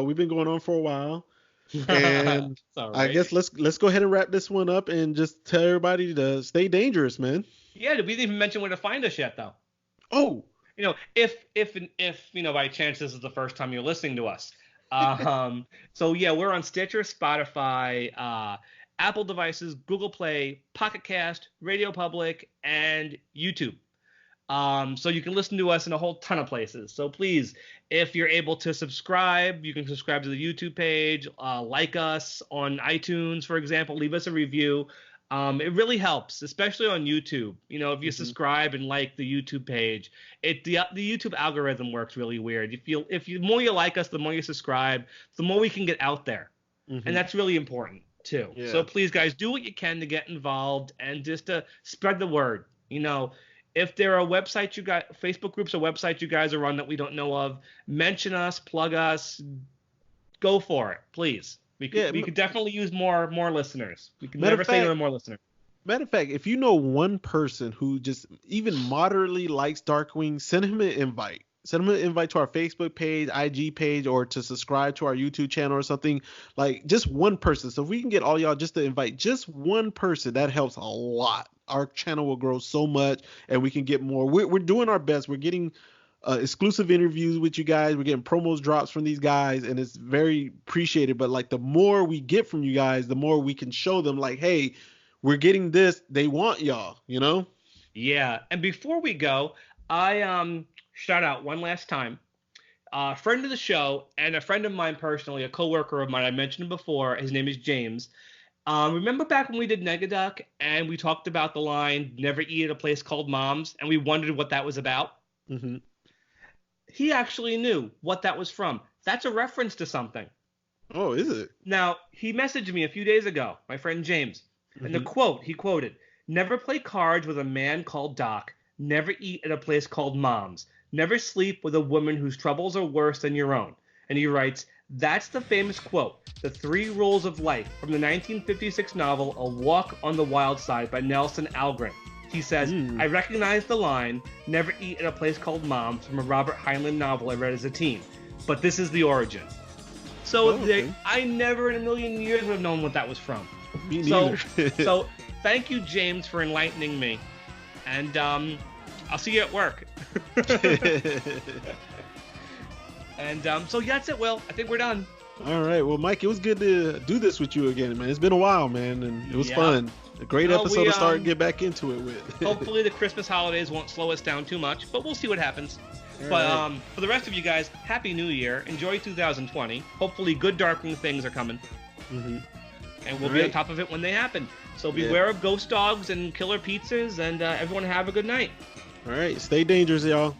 We've been going on for a while. And right. I guess let's go ahead and wrap this one up and just tell everybody to stay dangerous, man. Yeah, we didn't even mention where to find us yet, though. Oh. If by chance this is the first time you're listening to us. So yeah, we're on Stitcher, Spotify, Apple devices, Google Play, Pocket Cast, Radio Public, and YouTube. So you can listen to us in a whole ton of places. So please, if you're able to subscribe, you can subscribe to the YouTube page, like us on iTunes, for example, leave us a review. It really helps, especially on YouTube. If you subscribe and like the YouTube page, the YouTube algorithm works really weird. The more you like us, the more you subscribe, the more we can get out there. And that's really important too. Yeah. So please, guys, do what you can to get involved and just to spread the word. If there are websites Facebook groups or websites you guys are on that we don't know of, mention us, plug us, go for it, please. We could definitely use more listeners. We can never say no to more listeners. Matter of fact, if you know one person who just even moderately likes Darkwing, send him an invite. Send him an invite to our Facebook page, IG page, or to subscribe to our YouTube channel or something. Like just one person. So if we can get all y'all just to invite just one person, that helps a lot. Our channel will grow so much and we can get more. We're doing our best. We're getting exclusive interviews with you guys. We're getting promos drops from these guys, and it's very appreciated. But like the more we get from you guys, the more we can show them like, hey, we're getting this. They want y'all, Yeah. And before we go, I shout out one last time. friend of the show and a friend of mine personally, a coworker of mine. I mentioned him before. His name is James. Remember back when we did Negaduck and we talked about the line "Never eat at a place called Mom's" and we wondered what that was about? Mm-hmm. He actually knew what that was from. That's a reference to something. Oh, is it? Now, he messaged me a few days ago, my friend James, and the quote, he quoted, "Never play cards with a man called Doc. Never eat at a place called Mom's. Never sleep with a woman whose troubles are worse than your own." And he writes, "That's the famous quote, the 3 rules of life from the 1956 novel A Walk on the Wild Side by Nelson Algren." He says, "I recognize the line, never eat at a place called Mom's, from a Robert Heinlein novel I read as a teen. But this is the origin." So I never in a million years would have known what that was from. Me neither. So thank you, James, for enlightening me. And I'll see you at work. And so yeah, that's it, Will. I think we're done. All right. Well, Mike, it was good to do this with you again, man. It's been a while, man, and it was fun. A great episode to start and get back into it with. Hopefully the Christmas holidays won't slow us down too much, but we'll see what happens. But for the rest of you guys, Happy New Year. Enjoy 2020. Hopefully good Darkwing things are coming. Mm-hmm. And we'll be on top of it when they happen. So beware of ghost dogs and killer pizzas, and everyone have a good night. All right. Stay dangerous, y'all.